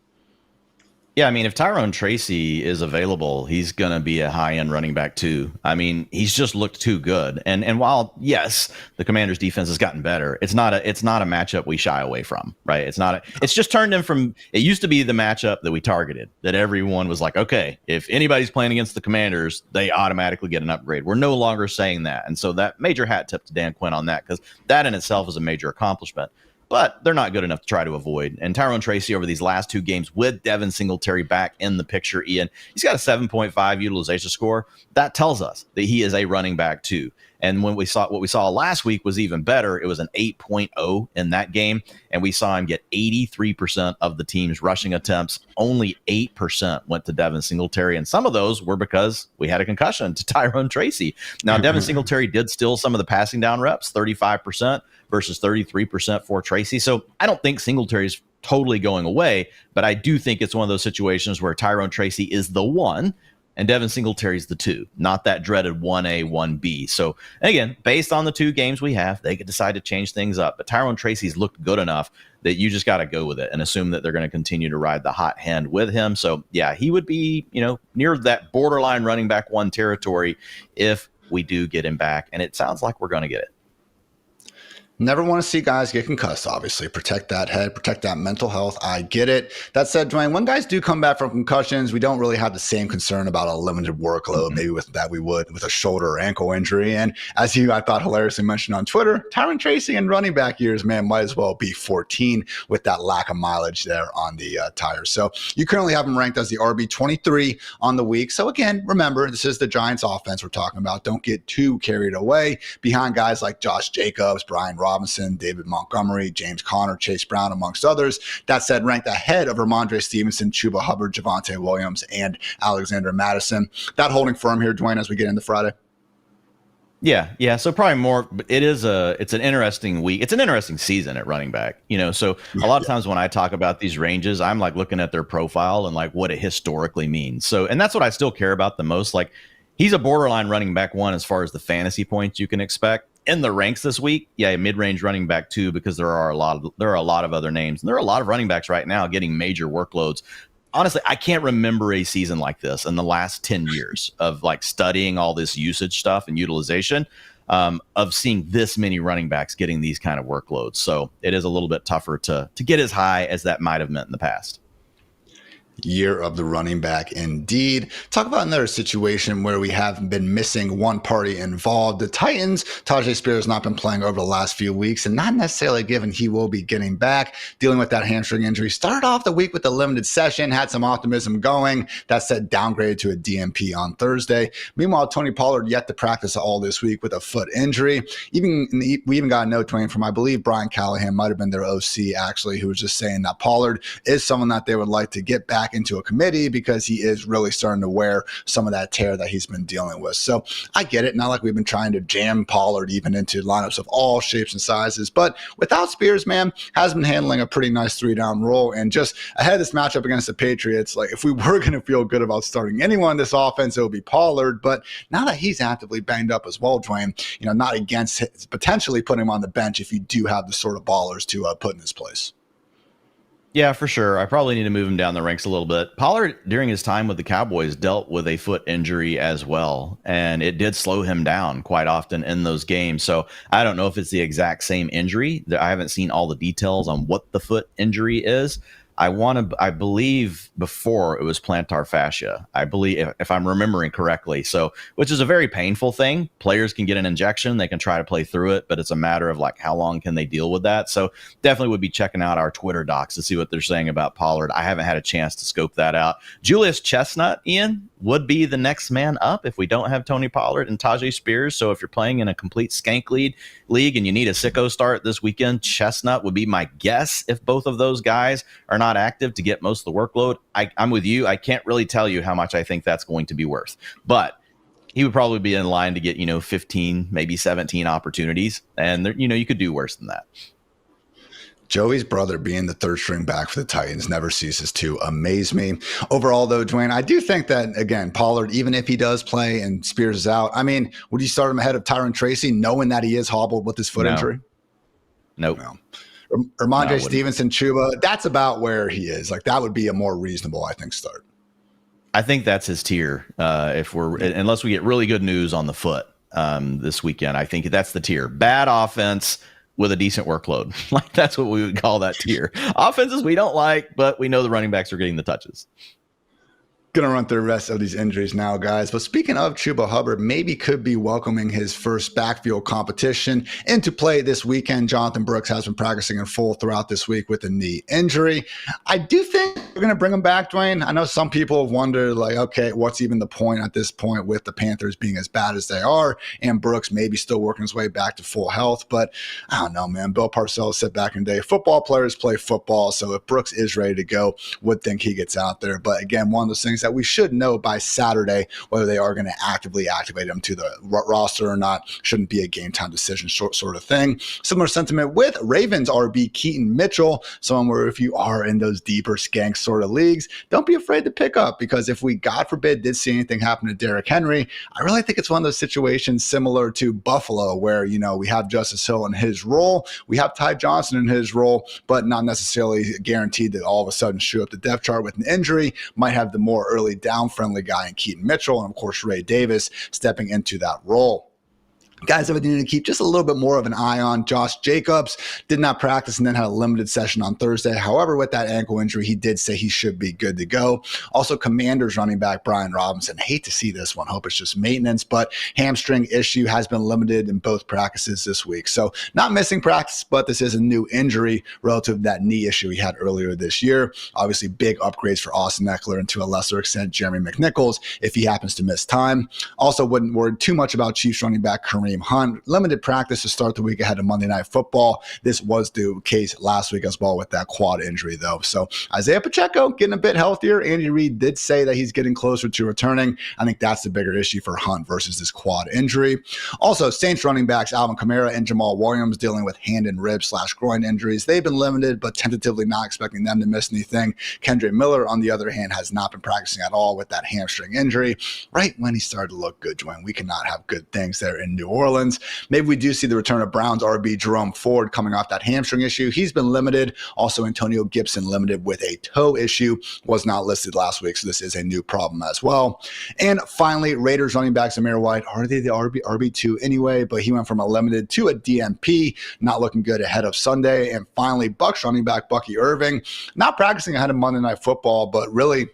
Yeah, I mean, if Tyrone Tracy is available, he's going to be a high-end running back too. I mean, he's just looked too good. And while, yes, the Commanders' defense has gotten better, it's not a matchup we shy away from, right? It's just turned in from, it used to be the matchup that we targeted, that everyone was like, okay, if anybody's playing against the Commanders, they automatically get an upgrade. We're no longer saying that. And so that major hat tip to Dan Quinn on that, because that in itself is a major accomplishment. But they're not good enough to try to avoid. And Tyrone Tracy over these last two games with Devin Singletary back in the picture, Ian, he's got a 7.5 utilization score. That tells us that he is a running back too. And when what we saw last week was even better. It was an 8.0 in that game. And we saw him get 83% of the team's rushing attempts. Only 8% went to Devin Singletary. And some of those were because we had a concussion to Tyrone Tracy. Now, Devin Singletary did steal some of the passing down reps, 35% versus 33% for Tracy. So I don't think Singletary's totally going away, but I do think it's one of those situations where Tyrone Tracy is the one and Devin Singletary's the two, not that dreaded 1A, 1B. So again, based on the two games we have, they could decide to change things up. But Tyrone Tracy's looked good enough that you just got to go with it and assume that they're going to continue to ride the hot hand with him. So yeah, he would be, near that borderline running back one territory if we do get him back. And it sounds like we're going to get it.
Never want to see guys get concussed, obviously. Protect that head, protect that mental health. I get it. That said, Dwain, when guys do come back from concussions, we don't really have the same concern about a limited workload, maybe we would with a shoulder or ankle injury. And as I thought hilariously mentioned on Twitter, Tyrone Tracy in running back years, man, might as well be 14 with that lack of mileage there on the tires. So you currently have him ranked as the RB23 on the week. So again, remember, this is the Giants offense we're talking about. Don't get too carried away behind guys like Josh Jacobs, Brian Robinson, David Montgomery, James Conner, Chase Brown, amongst others. That said, ranked ahead of Ramondre Stevenson, Chuba Hubbard, Javonte Williams, and Alexander Madison. That holding firm here, Dwain, as we get into Friday.
Yeah. So probably more. It's an interesting week. It's an interesting season at running back. So a lot of times when I talk about these ranges, I'm like looking at their profile and like what it historically means. So, and that's what I still care about the most. Like, he's a borderline running back one as far as the fantasy points you can expect. In the ranks this week, mid-range running back too, because there are a lot of other names, and there are a lot of running backs right now getting major workloads. Honestly, I can't remember a season like this in the last 10 years of like studying all this usage stuff and utilization of seeing this many running backs getting these kind of workloads. So it is a little bit tougher to get as high as that might have meant in the past.
Year of the running back indeed. Talk about another situation where we have been missing one party involved. The Titans, Tajay Spears not been playing over the last few weeks and not necessarily given he will be getting back, dealing with that hamstring injury. Started off the week with a limited session, had some optimism going. That said, downgraded to a DMP on Thursday. Meanwhile, Tony Pollard yet to practice all this week with a foot injury. We even got a note, Dwain, from I believe Brian Callahan, might have been their OC actually, who was just saying that Pollard is someone that they would like to get back back into a committee because he is really starting to wear some of that tear that he's been dealing with. So I get it. Not like we've been trying to jam Pollard even into lineups of all shapes and sizes, but without Spears, man, has been handling a pretty nice 3-down role. And just ahead of this matchup against the Patriots, like if we were going to feel good about starting anyone in this offense, it would be Pollard. But now that he's actively banged up as well, Dwain, not against potentially putting him on the bench if you do have the sort of ballers to put in his place.
Yeah, for sure. I probably need to move him down the ranks a little bit. Pollard, during his time with the Cowboys, dealt with a foot injury as well, and it did slow him down quite often in those games. So I don't know if it's the exact same injury. I haven't seen all the details on what the foot injury is. I believe before it was plantar fascia. I believe if I'm remembering correctly. So, which is a very painful thing. Players can get an injection. They can try to play through it, but it's a matter of like, how long can they deal with that? So definitely would be checking out our Twitter docs to see what they're saying about Pollard. I haven't had a chance to scope that out. Julius Chestnut, Ian, would be the next man up if we don't have Tony Pollard and Tajay Spears. So if you're playing in a complete skank league and you need a sicko start this weekend, Chestnut would be my guess if both of those guys are not active to get most of the workload. I'm with you. I can't really tell you how much I think that's going to be worth, but he would probably be in line to get, 15, maybe 17 opportunities. And there, you could do worse than that.
Joey's brother being the third string back for the Titans never ceases to amaze me. Overall, though, Dwain, I do think that, again, Pollard, even if he does play and Spears is out, I mean, would you start him ahead of Tyrone Tracy knowing that he is hobbled with his foot injury?
Nope.
No. Ramondre Stevenson, Chuba, that's about where he is. Like, that would be a more reasonable, I think, start.
I think that's his tier. Unless we get really good news on the foot this weekend, I think that's the tier. Bad offense with a decent workload. Like, that's what we would call that tier. Offenses we don't like, but we know the running backs are getting the touches.
Going to run through the rest of these injuries now, guys. But speaking of Chuba Hubbard, maybe could be welcoming his first backfield competition into play this weekend. Jonathan Brooks has been practicing in full throughout this week with a knee injury. I do think we're going to bring him back, Dwain. I know some people have wondered, like, okay, what's even the point at this point with the Panthers being as bad as they are and Brooks maybe still working his way back to full health. But I don't know, man. Bill Parcells said back in the day, football players play football. So if Brooks is ready to go, would think he gets out there. But again, one of those things that we should know by Saturday whether they are going to actively activate him to the roster or not. Shouldn't be a game time decision sort of thing. Similar sentiment with Ravens RB Keaton Mitchell, someone where if you are in those deeper skank sort of leagues, don't be afraid to pick up, because if we, God forbid, did see anything happen to Derrick Henry, I really think it's one of those situations similar to Buffalo where, we have Justice Hill in his role, we have Ty Johnson in his role, but not necessarily guaranteed that all of a sudden shoot up the depth chart with an injury. Might have the more early down-friendly guy in Keaton Mitchell, and of course Ray Davis stepping into that role. Guys that we need to keep just a little bit more of an eye on. Josh Jacobs did not practice and then had a limited session on Thursday. However, with that ankle injury, he did say he should be good to go. Also, Commanders running back Brian Robinson. Hate to see this one. Hope it's just maintenance, but hamstring issue has been limited in both practices this week. So not missing practice, but this is a new injury relative to that knee issue he had earlier this year. Obviously, big upgrades for Austin Eckler and to a lesser extent, Jeremy McNichols, if he happens to miss time. Also, wouldn't worry too much about Chiefs running back Kareem Hunt. Limited practice to start the week ahead of Monday Night Football. This was the case last week as well with that quad injury, though. So Isaiah Pacheco getting a bit healthier. Andy Reid did say that he's getting closer to returning. I think that's the bigger issue for Hunt versus this quad injury. Also, Saints running backs Alvin Kamara and Jamal Williams dealing with hand and rib / groin injuries. They've been limited, but tentatively not expecting them to miss anything. Kendre Miller, on the other hand, has not been practicing at all with that hamstring injury. Right when he started to look good, Dwayne, we cannot have good things there in New Orleans. Maybe we do see the return of Browns RB Jerome Ford coming off that hamstring issue. He's been limited. Also, Antonio Gibson limited with a toe issue. Was not listed last week, so this is a new problem as well. And finally, Raiders running back Zamir White. Are they the RB2 anyway? But he went from a limited to a DNP. Not looking good ahead of Sunday. And finally, Bucs running back Bucky Irving. Not practicing ahead of Monday Night Football, but really,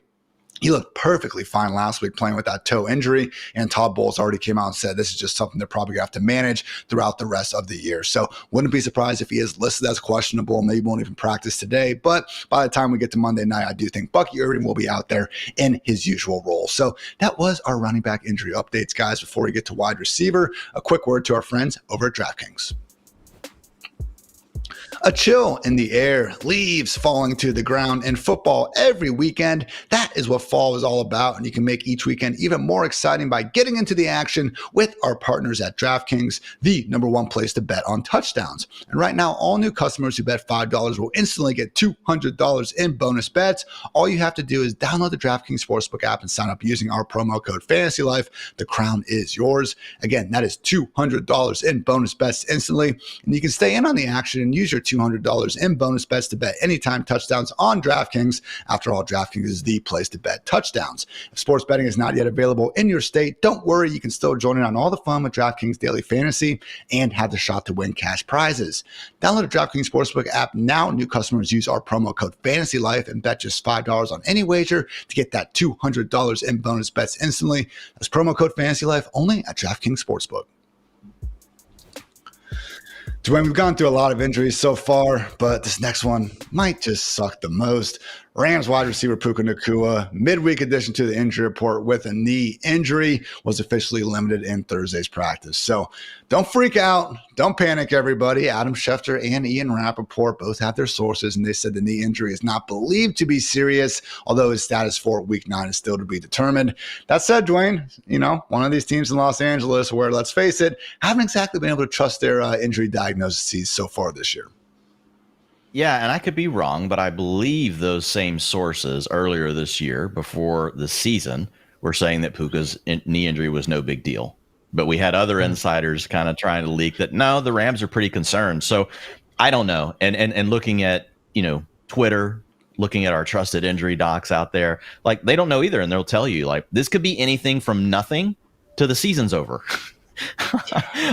he looked perfectly fine last week playing with that toe injury, and Todd Bowles already came out and said this is just something they're probably going to have to manage throughout the rest of the year. So wouldn't be surprised if he is listed as questionable, maybe won't even practice today. But by the time we get to Monday night, I do think Bucky Irving will be out there in his usual role. So that was our running back injury updates, guys. Before we get to wide receiver, a quick word to our friends over at DraftKings. A chill in the air, leaves falling to the ground, and football every weekend. That is what fall is all about, and you can make each weekend even more exciting by getting into the action with our partners at DraftKings, the #1 place to bet on touchdowns. And right now, all new customers who bet $5 will instantly get $200 in bonus bets. All you have to do is download the DraftKings Sportsbook app and sign up using our promo code FANTASYLIFE. The crown is yours. Again, that is $200 in bonus bets instantly, and you can stay in on the action and use your $200 in bonus bets to bet anytime touchdowns on DraftKings. After all, DraftKings is the place to bet touchdowns. If sports betting is not yet available in your state, don't worry. You can still join in on all the fun with DraftKings Daily Fantasy and have the shot to win cash prizes. Download the DraftKings Sportsbook app now. New customers use our promo code FANTASYLIFE and bet just $5 on any wager to get that $200 in bonus bets instantly. That's promo code FANTASYLIFE only at DraftKings Sportsbook. Dwain, we've gone through a lot of injuries so far, but this next one might just suck the most. Rams wide receiver Puka Nacua, midweek addition to the injury report with a knee injury, was officially limited in Thursday's practice. So don't freak out. Don't panic, everybody. Adam Schefter and Ian Rappaport both have their sources, and they said the knee injury is not believed to be serious, although his status for week 9 is still to be determined. That said, Dwain, one of these teams in Los Angeles where, let's face it, haven't exactly been able to trust their injury diagnoses so far this year.
Yeah, and I could be wrong, but I believe those same sources earlier this year, before the season, were saying that Puka's knee injury was no big deal. But we had other insiders kind of trying to leak that, no, the Rams are pretty concerned. So I don't know. And looking at, Twitter, looking at our trusted injury docs out there, like, they don't know either. And they'll tell you, like, this could be anything from nothing to the season's over.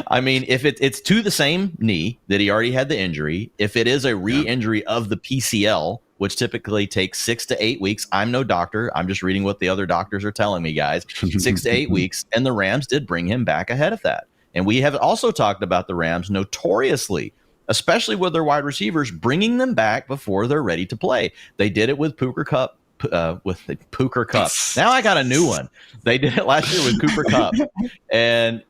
I mean, if it's to the same knee that he already had the injury, if it is a re-injury of the PCL, which typically takes 6 to 8 weeks. I'm no doctor. I'm just reading what the other doctors are telling me, guys. 6 to 8 weeks. And the Rams did bring him back ahead of that. And we have also talked about the Rams notoriously, especially with their wide receivers, bringing them back before they're ready to play. They did it with Puka Cup. With the Puka Cup. Now I got a new one. They did it last year with Cooper Cup. And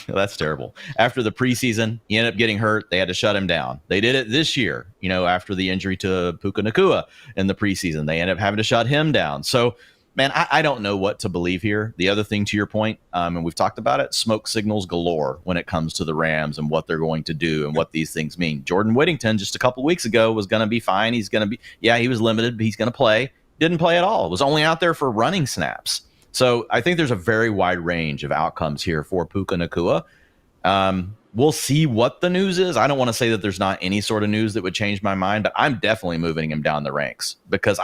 that's terrible. After the preseason, he ended up getting hurt. They had to shut him down. They did it this year, after the injury to Puka Nacua in the preseason. They ended up having to shut him down. So, man, I don't know what to believe here. The other thing, to your point, and we've talked about it, smoke signals galore when it comes to the Rams and what they're going to do and what these things mean. Jordan Whittington just a couple weeks ago was going to be fine. He's going to be, he was limited, but he's going to play. Didn't play at all. Was only out there for running snaps. So I think there's a very wide range of outcomes here for Puka Nacua. We'll see what the news is. I don't want to say that there's not any sort of news that would change my mind, but I'm definitely moving him down the ranks because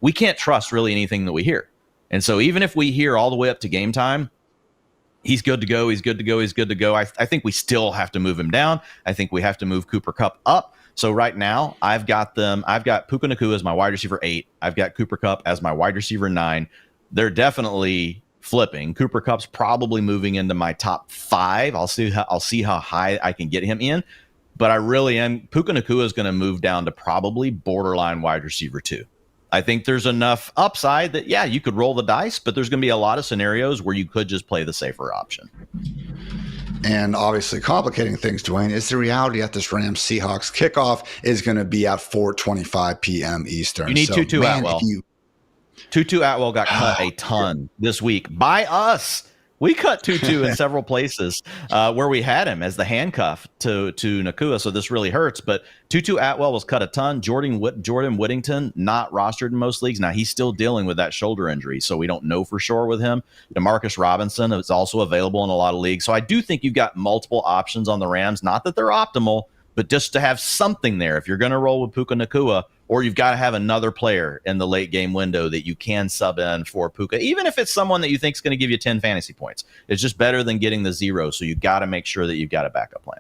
we can't trust really anything that we hear. And so even if we hear all the way up to game time, he's good to go, he's good to go, he's good to go, I think we still have to move him down. I think we have to move Cooper Kupp up. So right now I've got Puka Nacua as my wide receiver 8. I've got Cooper Kupp as my wide receiver 9. They're definitely flipping. Cooper Kupp's probably moving into my top 5. I'll see how high I can get him in, but I really am. Puka Nacua is going to move down to probably borderline wide receiver 2. I think there's enough upside that you could roll the dice, but there's going to be a lot of scenarios where you could just play the safer option.
And obviously complicating things, Dwain, is the reality that this Rams Seahawks kickoff is going to be at 4:25 p.m. Eastern.
You need Tutu Atwell. Tutu Atwell got cut a ton this week by us. We cut Tutu in several places where we had him as the handcuff to Nacua, so this really hurts. But Tutu Atwell was cut a ton. Jordan Whittington, not rostered in most leagues. Now, he's still dealing with that shoulder injury, so we don't know for sure with him. Demarcus Robinson is also available in a lot of leagues. So I do think you've got multiple options on the Rams. Not that they're optimal, but just to have something there. If you're going to roll with Puka Nacua, or you've got to have another player in the late game window that you can sub in for Puka, even if it's someone that you think is going to give you 10 fantasy points. It's just better than getting the 0. So you got to make sure that you've got a backup plan.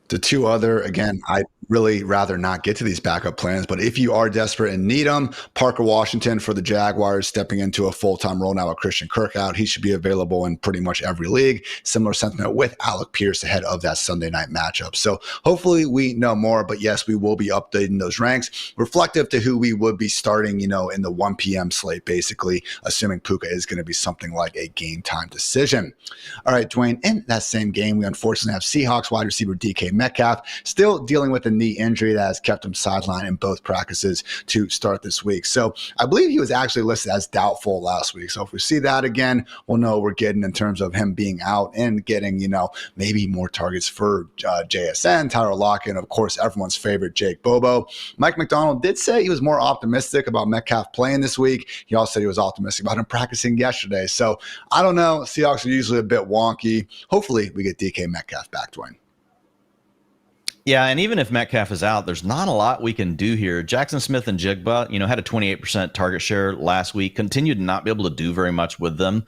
The two other, again, really rather not get to these backup plans. But if you are desperate and need them, Parker Washington for the Jaguars stepping into a full-time role now with Christian Kirk out. He should be available in pretty much every league. Similar sentiment with Alec Pierce ahead of that Sunday night matchup. So hopefully we know more, but yes, we will be updating those ranks reflective to who we would be starting, in the 1 p.m. slate, basically, assuming Puka is going to be something like a game time decision. All right, Dwain, in that same game, we unfortunately have Seahawks wide receiver DK Metcalf still dealing with a knee injury that has kept him sidelined in both practices to start this week. So I believe he was actually listed as doubtful last week. So if we see that again, we'll know what we're getting in terms of him being out and getting, maybe more targets for JSN, Tyler Lockett, and of course, everyone's favorite Jake Bobo. Mike McDonald did say he was more optimistic about Metcalf playing this week. He also said he was optimistic about him practicing yesterday. So I don't know. Seahawks are usually a bit wonky. Hopefully we get DK Metcalf back, Dwayne.
Yeah, and even if Metcalf is out, there's not a lot we can do here. Jackson Smith and Jigba, had a 28% target share last week, continued to not be able to do very much with them.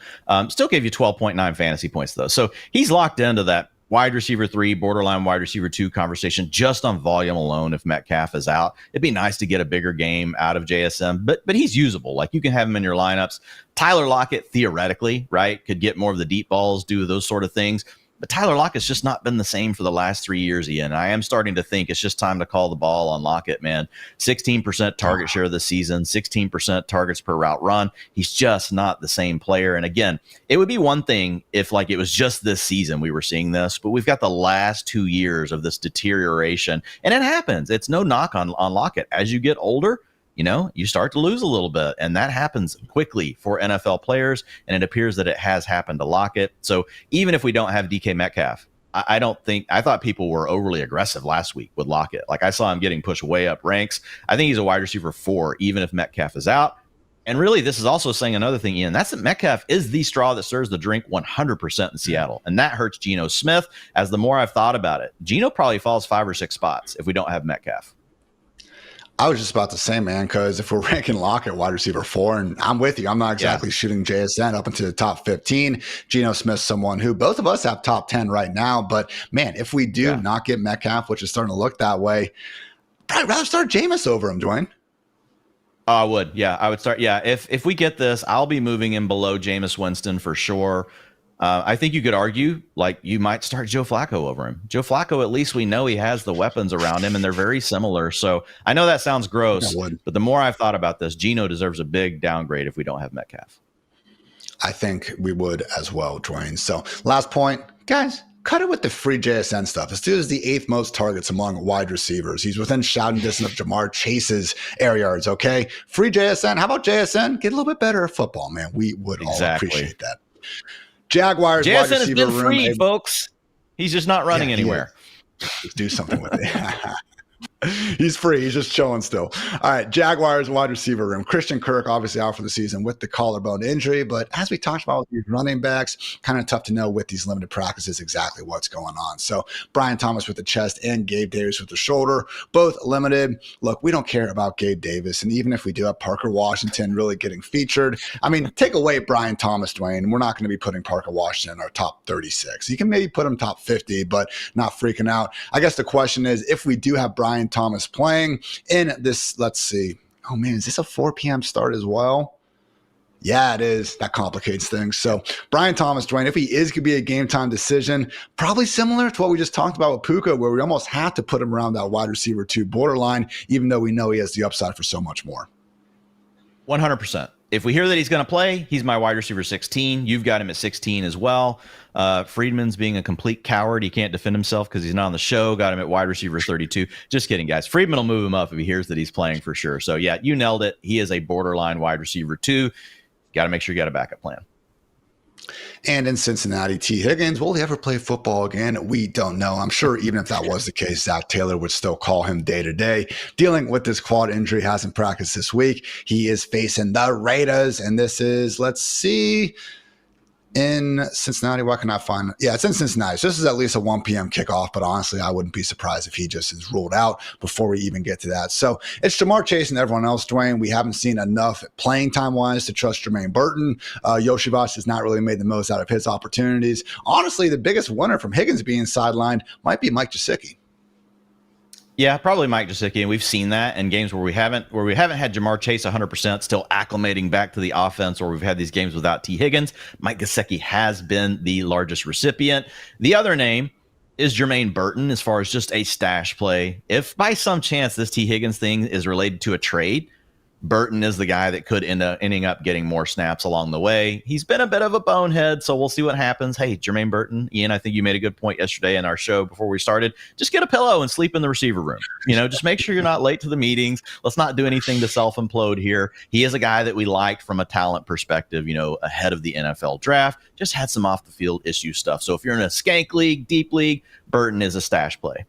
Still gave you 12.9 fantasy points, though. So he's locked into that wide receiver 3, borderline wide receiver 2 conversation just on volume alone if Metcalf is out. It'd be nice to get a bigger game out of JSM, but he's usable. Like, you can have him in your lineups. Tyler Lockett, theoretically, right, could get more of the deep balls, do those sort of things. But Tyler Lockett's just not been the same for the last 3 years, Ian. I am starting to think it's just time to call the ball on Lockett, man. 16% target share this season, 16% targets per route run. He's just not the same player. And again, it would be one thing if it was just this season we were seeing this, but we've got the last 2 years of this deterioration. And it happens. It's no knock on Lockett. As you get older, you start to lose a little bit, and that happens quickly for NFL players, and it appears that it has happened to Lockett. So even if we don't have DK Metcalf, I thought people were overly aggressive last week with Lockett. Like, I saw him getting pushed way up ranks. I think he's a wide receiver 4, even if Metcalf is out. And really, this is also saying another thing, Ian. That's that Metcalf is the straw that stirs the drink 100% in Seattle. And that hurts Geno Smith. As the more I've thought about it, Geno probably falls 5 or 6 spots if we don't have Metcalf.
I was just about to say, man, because if we're ranking Lockett wide receiver 4, and I'm with you, I'm not exactly shooting JSN up into the top 15. Geno Smith's someone who both of us have top 10 right now. But, man, if we do not get Metcalf, which is starting to look that way, I'd rather start Jameis over him, Dwayne.
I would. Yeah, I would start. Yeah, if we get this, I'll be moving him below Jameis Winston for sure. I think you could argue you might start Joe Flacco over him. Joe Flacco, at least we know he has the weapons around him, and they're very similar. So I know that sounds gross, but the more I've thought about this, Geno deserves a big downgrade if we don't have Metcalf.
I think we would as well, Dwayne. So last point, guys, cut it with the free JSN stuff. This dude is the 8th most targets among wide receivers. He's within shouting distance of Jamar Chase's air yards, okay? Free JSN. How about JSN? Get a little bit better at football, man. We would all appreciate that. Jaguars
JSN
wide receiver
has been free,
room,
folks. He's just not running anywhere.
Do something with it. He's free. He's just chilling still. All right, Jaguars wide receiver room. Christian Kirk obviously out for the season with the collarbone injury, but as we talked about with these running backs, kind of tough to know with these limited practices exactly what's going on. So Brian Thomas with the chest and Gabe Davis with the shoulder, both limited. Look, we don't care about Gabe Davis, and even if we do have Parker Washington really getting featured, I mean, take away Brian Thomas, Dwayne, we're not going to be putting Parker Washington in our top 36. You can maybe put him top 50, but not freaking out. I guess the question is, if we do have Brian Thomas playing in this, let's see. Oh man, is this a 4 p.m. start as well? Yeah, it is. That complicates things. So Brian Thomas, Dwayne, if he is going to be a game time decision, probably similar to what we just talked about with Puka, where we almost have to put him around that wide receiver 2 borderline, even though we know he has the upside for so much more.
100%. If we hear that he's going to play, he's my wide receiver 16. You've got him at 16 as well. Friedman's being a complete coward. He can't defend himself because he's not on the show. Got him at wide receiver 32. Just kidding, guys. Friedman will move him up if he hears that he's playing for sure. So, yeah, you nailed it. He is a borderline wide receiver 2. Got to make sure you got a backup plan.
And in Cincinnati, T. Higgins, will he ever play football again? We don't know. I'm sure even if that was the case, Zach Taylor would still call him day to day. Dealing with this quad injury, hasn't practiced this week. He is facing the Raiders, and this is, let's see, in Cincinnati. What can I find? Yeah, it's in Cincinnati. So this is at least a 1 p.m. kickoff, but honestly, I wouldn't be surprised if he just is ruled out before we even get to that. So it's Jamar Chase and everyone else, Dwayne. We haven't seen enough playing time-wise to trust Jermaine Burton. Yoshivas has not really made the most out of his opportunities. Honestly, the biggest winner from Higgins being sidelined might be Mike Gesicki.
Yeah, probably Mike Gesicki, and we've seen that in games where we haven't had Jamar Chase 100%, still acclimating back to the offense, or we've had these games without T. Higgins. Mike Gesicki has been the largest recipient. The other name is Jermaine Burton, as far as just a stash play. If by some chance this T. Higgins thing is related to a trade, Burton is the guy that could ending up getting more snaps along the way. He's been a bit of a bonehead, so we'll see what happens. Hey, Jermaine Burton, Ian, I think you made a good point yesterday in our show before we started. Just get a pillow and sleep in the receiver room. Just make sure you're not late to the meetings. Let's not do anything to self-implode here. He is a guy that we liked from a talent perspective, ahead of the NFL draft. Just had some off-the-field issue stuff. So if you're in a skank league, deep league, Burton is a stash play.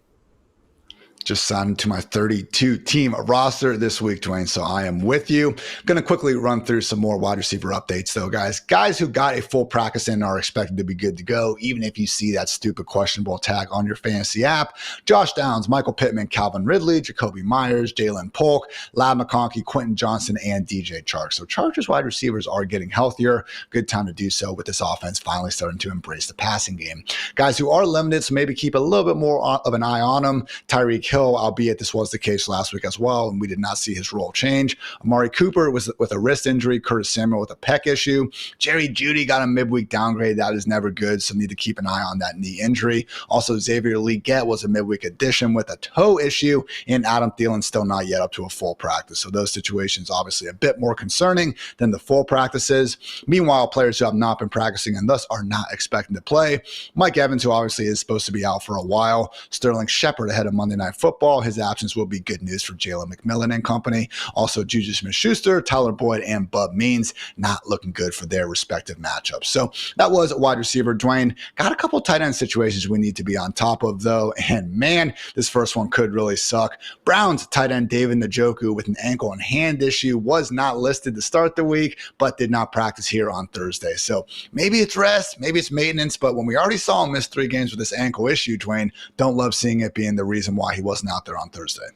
Just signed to my 32-team roster this week, Dwain, so I am with you. Going to quickly run through some more wide receiver updates, though, guys. Guys who got a full practice in are expected to be good to go, even if you see that stupid questionable tag on your fantasy app. Josh Downs, Michael Pittman, Calvin Ridley, Jacoby Myers, Jalen Polk, Lab McConkey, Quentin Johnson, and DJ Chark. So Chargers wide receivers are getting healthier. Good time to do so with this offense finally starting to embrace the passing game. Guys who are limited, so maybe keep a little bit more of an eye on them. Tyreek Hill, albeit this was the case last week as well, and we did not see his role change. Amari Cooper was with a wrist injury. Curtis Samuel with a pec issue. Jerry Jeudy got a midweek downgrade. That is never good, so need to keep an eye on that knee injury. Also, Xavier Legette was a midweek addition with a toe issue, and Adam Thielen still not yet up to a full practice. So those situations obviously a bit more concerning than the full practices. Meanwhile, players who have not been practicing and thus are not expecting to play. Mike Evans, who obviously is supposed to be out for a while. Sterling Shepard ahead of Monday Night Football. His absence will be good news for Jalen McMillan and company. Also, Juju Smith-Schuster, Tyler Boyd, and Bub Means not looking good for their respective matchups. So that was a wide receiver. Dwain, got a couple tight end situations we need to be on top of, though. And man, this first one could really suck. Browns tight end David Njoku with an ankle and hand issue was not listed to start the week, but did not practice here on Thursday. So maybe it's rest, maybe it's maintenance, but when we already saw him miss 3 games with this ankle issue, Dwain, don't love seeing it being the reason why he wasn't out there on Thursday.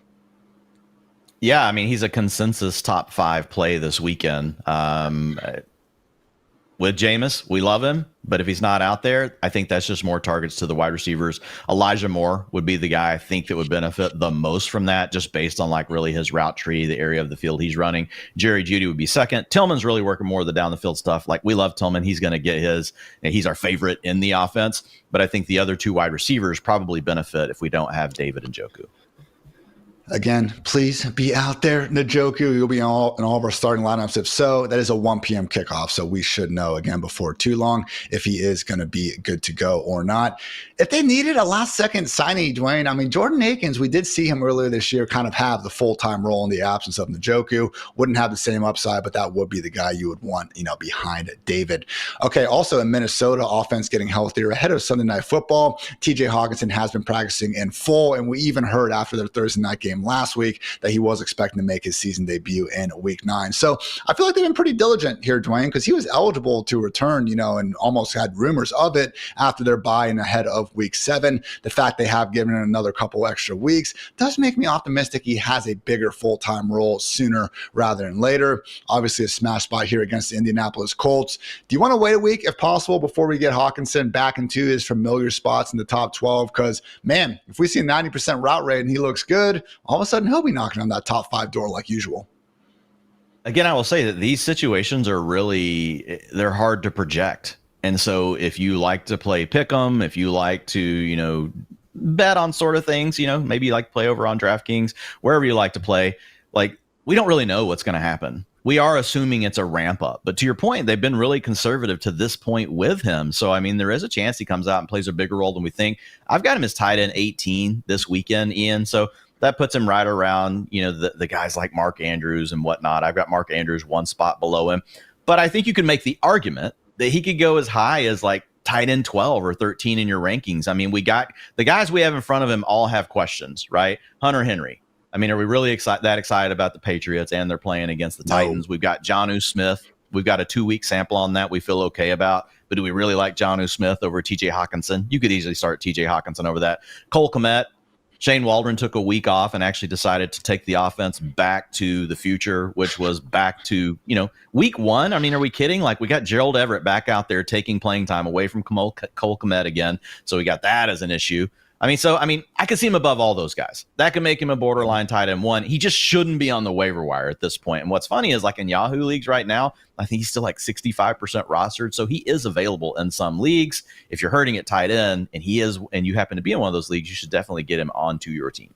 Yeah, I mean, he's a consensus top 5 play this weekend. With Jameis, we love him, but if he's not out there, I think that's just more targets to the wide receivers. Elijah Moore would be the guy I think that would benefit the most from that, just based on like really his route tree, the area of the field he's running. Jerry Jeudy would be second. Tillman's really working more of the down the field stuff. Like, we love Tillman. He's going to get his, and he's our favorite in the offense. But I think the other 2 wide receivers probably benefit if we don't have David Njoku.
Again, please be out there. Njoku, you'll be in all of our starting lineups. If so, that is a 1 p.m. kickoff, so we should know, again, before too long if he is going to be good to go or not. If they needed a last-second signing, Dwain, I mean, Jordan Akins, we did see him earlier this year kind of have the full-time role in the absence of Njoku. Wouldn't have the same upside, but that would be the guy you would want, behind David. Okay, also in Minnesota, offense getting healthier ahead of Sunday Night Football. TJ Hockenson has been practicing in full, and we even heard after their Thursday night game last week that he was expecting to make his season debut in week 9. So I feel like they've been pretty diligent here, Dwain, because he was eligible to return, and almost had rumors of it after their bye and ahead of week 7. The fact they have given him another couple extra weeks does make me optimistic he has a bigger full-time role sooner rather than later. Obviously a smash spot here against the Indianapolis Colts. Do you want to wait a week if possible before we get Hockenson back into his familiar spots in the top 12? Because, man, if we see a 90% route rate and he looks good, all of a sudden he'll be knocking on that top 5 door like usual.
Again, I will say that these situations are they're hard to project. And so if you like to play Pick-Em, if you like to, bet on sort of things, maybe you like to play over on DraftKings, wherever you like to play, like, we don't really know what's going to happen. We are assuming it's a ramp up. But to your point, they've been really conservative to this point with him. So, I mean, there is a chance he comes out and plays a bigger role than we think. I've got him as tight end 18 this weekend, Ian. So that puts him right around, the guys like Mark Andrews and whatnot. I've got Mark Andrews 1 spot below him. But I think you can make the argument that he could go as high as like tight end 12 or 13 in your rankings. I mean, we got the guys we have in front of him all have questions, right? Hunter Henry. I mean, are we really excited about the Patriots and they're playing against the Titans? We've got Jonnu Smith. We've got a 2-week sample on that we feel okay about. But do we really like Jonnu Smith over TJ Hockenson? You could easily start TJ Hockenson over that. Cole Kmet. Shane Waldron took a week off and actually decided to take the offense back to the future, which was back to, week 1. I mean, are we kidding? Like, we got Gerald Everett back out there taking playing time away from Cole Kmet again. So we got that as an issue. I could see him above all those guys. That could make him a borderline tight end 1. He just shouldn't be on the waiver wire at this point. And what's funny is, like, in Yahoo leagues right now, I think he's still like 65% rostered. So he is available in some leagues. If you're hurting at tight end and you happen to be in one of those leagues, you should definitely get him onto your team.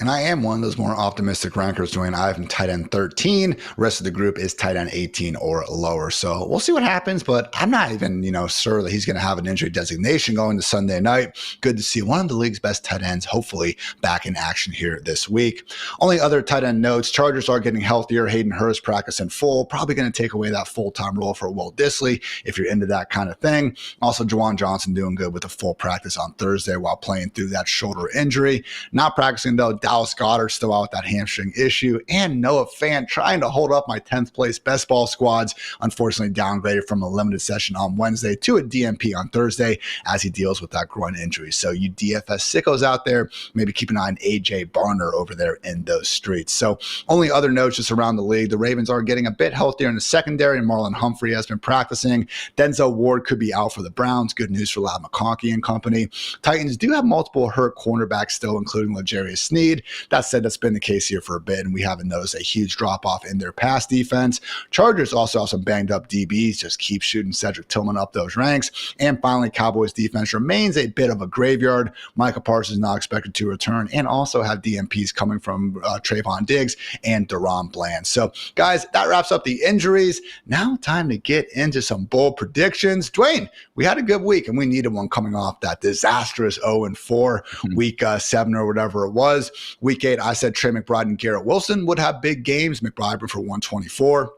And I am one of those more optimistic rankers, Dwayne. I have him tight end 13. Rest of the group is tight end 18 or lower. So we'll see what happens, but I'm not even, sure that he's going to have an injury designation going to Sunday night. Good to see one of the league's best tight ends, hopefully back in action here this week. Only other tight end notes, Chargers are getting healthier. Hayden Hurst practicing full, probably going to take away that full-time role for Will Dissly if you're into that kind of thing. Also, Juwan Johnson doing good with a full practice on Thursday while playing through that shoulder injury. Not practicing, though, Dallas Goedert still out with that hamstring issue, and Noah Fant trying to hold up my 10th place best ball squads, unfortunately downgraded from a limited session on Wednesday to a DNP on Thursday as he deals with that groin injury. So you DFS sickos out there, maybe keep an eye on AJ Barner over there in those streets. So only other notes just around the league, the Ravens are getting a bit healthier in the secondary, and Marlon Humphrey has been practicing. Denzel Ward could be out for the Browns. Good news for Ladd McConkey and company. Titans do have multiple hurt cornerbacks still, including L'Jarius Sneed. That said, that's been the case here for a bit, and we haven't noticed a huge drop-off in their pass defense. Chargers also have some banged-up DBs. Just keep shooting Cedric Tillman up those ranks. And finally, Cowboys defense remains a bit of a graveyard. Micah Parsons not expected to return, and also have DMPs coming from Trayvon Diggs and Deron Bland. So, guys, that wraps up the injuries. Now time to get into some bold predictions. Dwayne, we had a good week, and we needed one coming off that disastrous 0-4 week 7 or whatever it was. Week 8, I said Trey McBride and Garrett Wilson would have big games. McBride went for 124.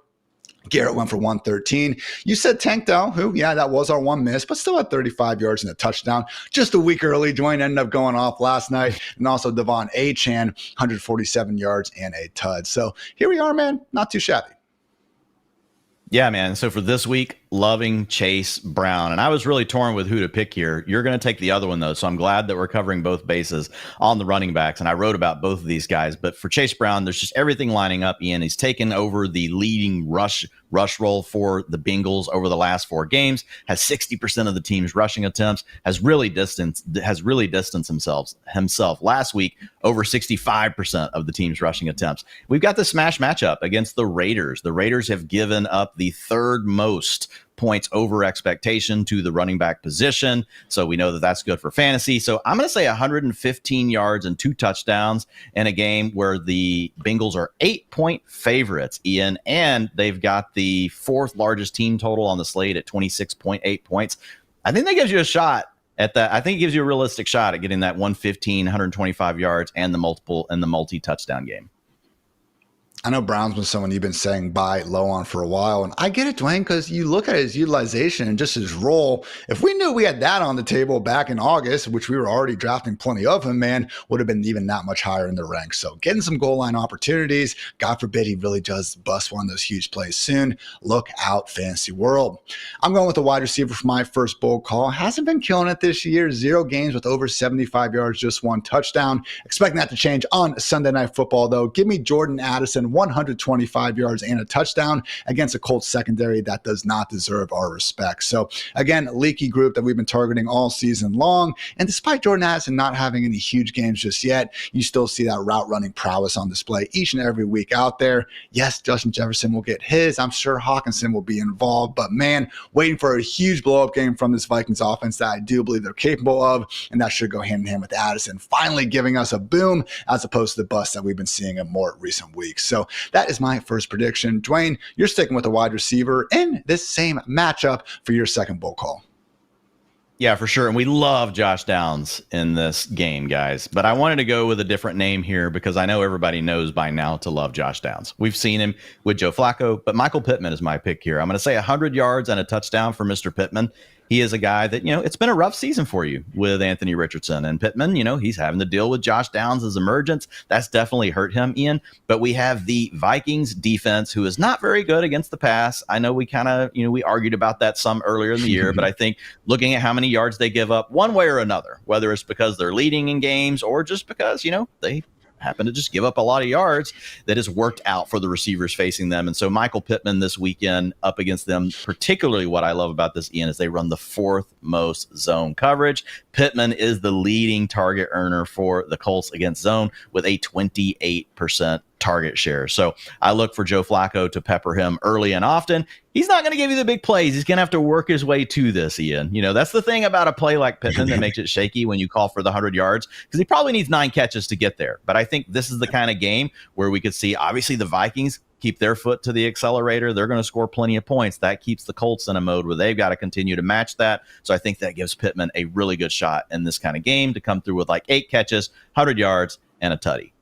Garrett went for 113. You said Tank Dell, who, that was our one miss, but still had 35 yards and a touchdown. Just a week early. Dwayne ended up going off last night. And also Devon Achane, 147 yards and a tud. So here we are, man. Not too shabby.
Yeah, man. So for this week, loving Chase Brown. And I was really torn with who to pick here. You're going to take the other one, though. So I'm glad that we're covering both bases on the running backs. And I wrote about both of these guys. But for Chase Brown, there's just everything lining up, Ian. He's taken over the leading rush role for the Bengals over the last 4 games, has 60% of the team's rushing attempts, has really distanced himself. Last week, over 65% of the team's rushing attempts. We've got the smash matchup against the Raiders. The Raiders have given up the 3rd most points over expectation to the running back position. So we know that that's good for fantasy. So I'm going to say 115 yards and 2 touchdowns in a game where the Bengals are 8-point favorites, Ian, and they've got the 4th largest team total on the slate at 26.8 points. I think that gives you a shot at that. I think it gives you a realistic shot at getting that 115, 125 yards and the multi-touchdown game.
I know Brown's been someone you've been saying buy low on for a while. And I get it, Dwayne, because you look at his utilization and just his role. If we knew we had that on the table back in August, which we were already drafting plenty of him, man, would have been even that much higher in the ranks. So getting some goal line opportunities. God forbid he really does bust one of those huge plays soon. Look out, fantasy world. I'm going with the wide receiver for my first bold call. Hasn't been killing it this year. 0 games with over 75 yards, just 1 touchdown. Expecting that to change on Sunday Night Football, though. Give me Jordan Addison, 125 yards and a touchdown against a Colts secondary that does not deserve our respect. So again, leaky group that we've been targeting all season long. And despite Jordan Addison not having any huge games just yet, you still see that route running prowess on display each and every week out there. Yes, Justin Jefferson will get his. I'm sure Hockenson will be involved, but man, waiting for a huge blow-up game from this Vikings offense that I do believe they're capable of, and that should go hand in hand with Addison finally giving us a boom as opposed to the bust that we've been seeing in more recent weeks. So that is my first prediction. Dwayne, you're sticking with a wide receiver in this same matchup for your second bold call.
Yeah, for sure. And we love Josh Downs in this game, guys. But I wanted to go with a different name here because I know everybody knows by now to love Josh Downs. We've seen him with Joe Flacco, but Michael Pittman is my pick here. I'm going to say 100 yards and a touchdown for Mr. Pittman. He is a guy that, it's been a rough season for you with Anthony Richardson and Pittman. He's having to deal with Josh Downs' emergence. That's definitely hurt him, Ian. But we have the Vikings defense, who is not very good against the pass. I know we kind of, we argued about that some earlier in the year, but I think looking at how many yards they give up one way or another, whether it's because they're leading in games or just because, they happen to just give up a lot of yards, that has worked out for the receivers facing them. And so Michael Pittman this weekend up against them, particularly what I love about this, Ian, is they run the 4th most zone coverage. Pittman is the leading target earner for the Colts against zone with a 28% target share. So I look for Joe Flacco to pepper him early and often. He's not going to give you the big plays. He's going to have to work his way to this, Ian. You know, that's the thing about a play like Pittman that makes it shaky when you call for the 100 yards, because he probably needs 9 catches to get there. But I think this is the kind of game where we could see, obviously, the Vikings keep their foot to the accelerator. They're going to score plenty of points. That keeps the Colts in a mode where they've got to continue to match that. So I think that gives Pittman a really good shot in this kind of game to come through with like 8 catches, 100 yards, and a tutty.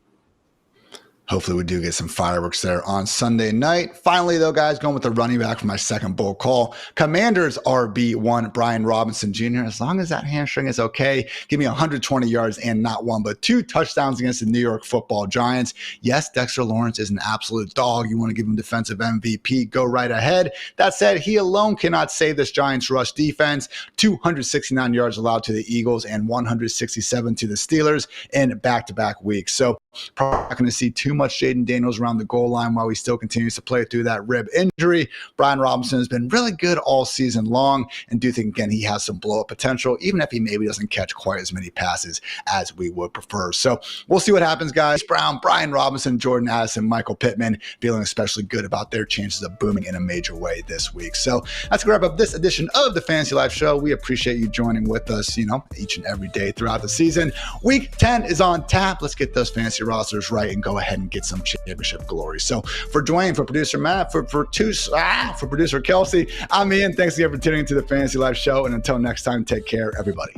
Hopefully we do get some fireworks there on Sunday night. Finally, though, guys, going with the running back for my second bold call. Commanders RB1, Brian Robinson Jr. As long as that hamstring is okay, give me 120 yards and not 1, but 2 touchdowns against the New York Football Giants. Yes, Dexter Lawrence is an absolute dog. You want to give him defensive MVP, go right ahead. That said, he alone cannot save this Giants rush defense. 269 yards allowed to the Eagles and 167 to the Steelers in back-to-back weeks. So probably not going to see too much Jaden Daniels around the goal line while he still continues to play through that rib injury. Brian Robinson has been really good all season long, and do think, again, he has some blow-up potential, even if he maybe doesn't catch quite as many passes as we would prefer. So we'll see what happens, guys. Brown, Brian Robinson, Jordan Addison, Michael Pittman, feeling especially good about their chances of booming in a major way this week. So that's going to wrap up this edition of the Fantasy Life Show. We appreciate you joining with us, each and every day throughout the season. Week 10 is on tap. Let's get those fantasy rosters right and go ahead and get some championship glory. So for Dwain, for producer Matt, for producer Kelsey, I'm Ian. Thanks again for tuning into the Fantasy Life Show. And until next time, take care, everybody.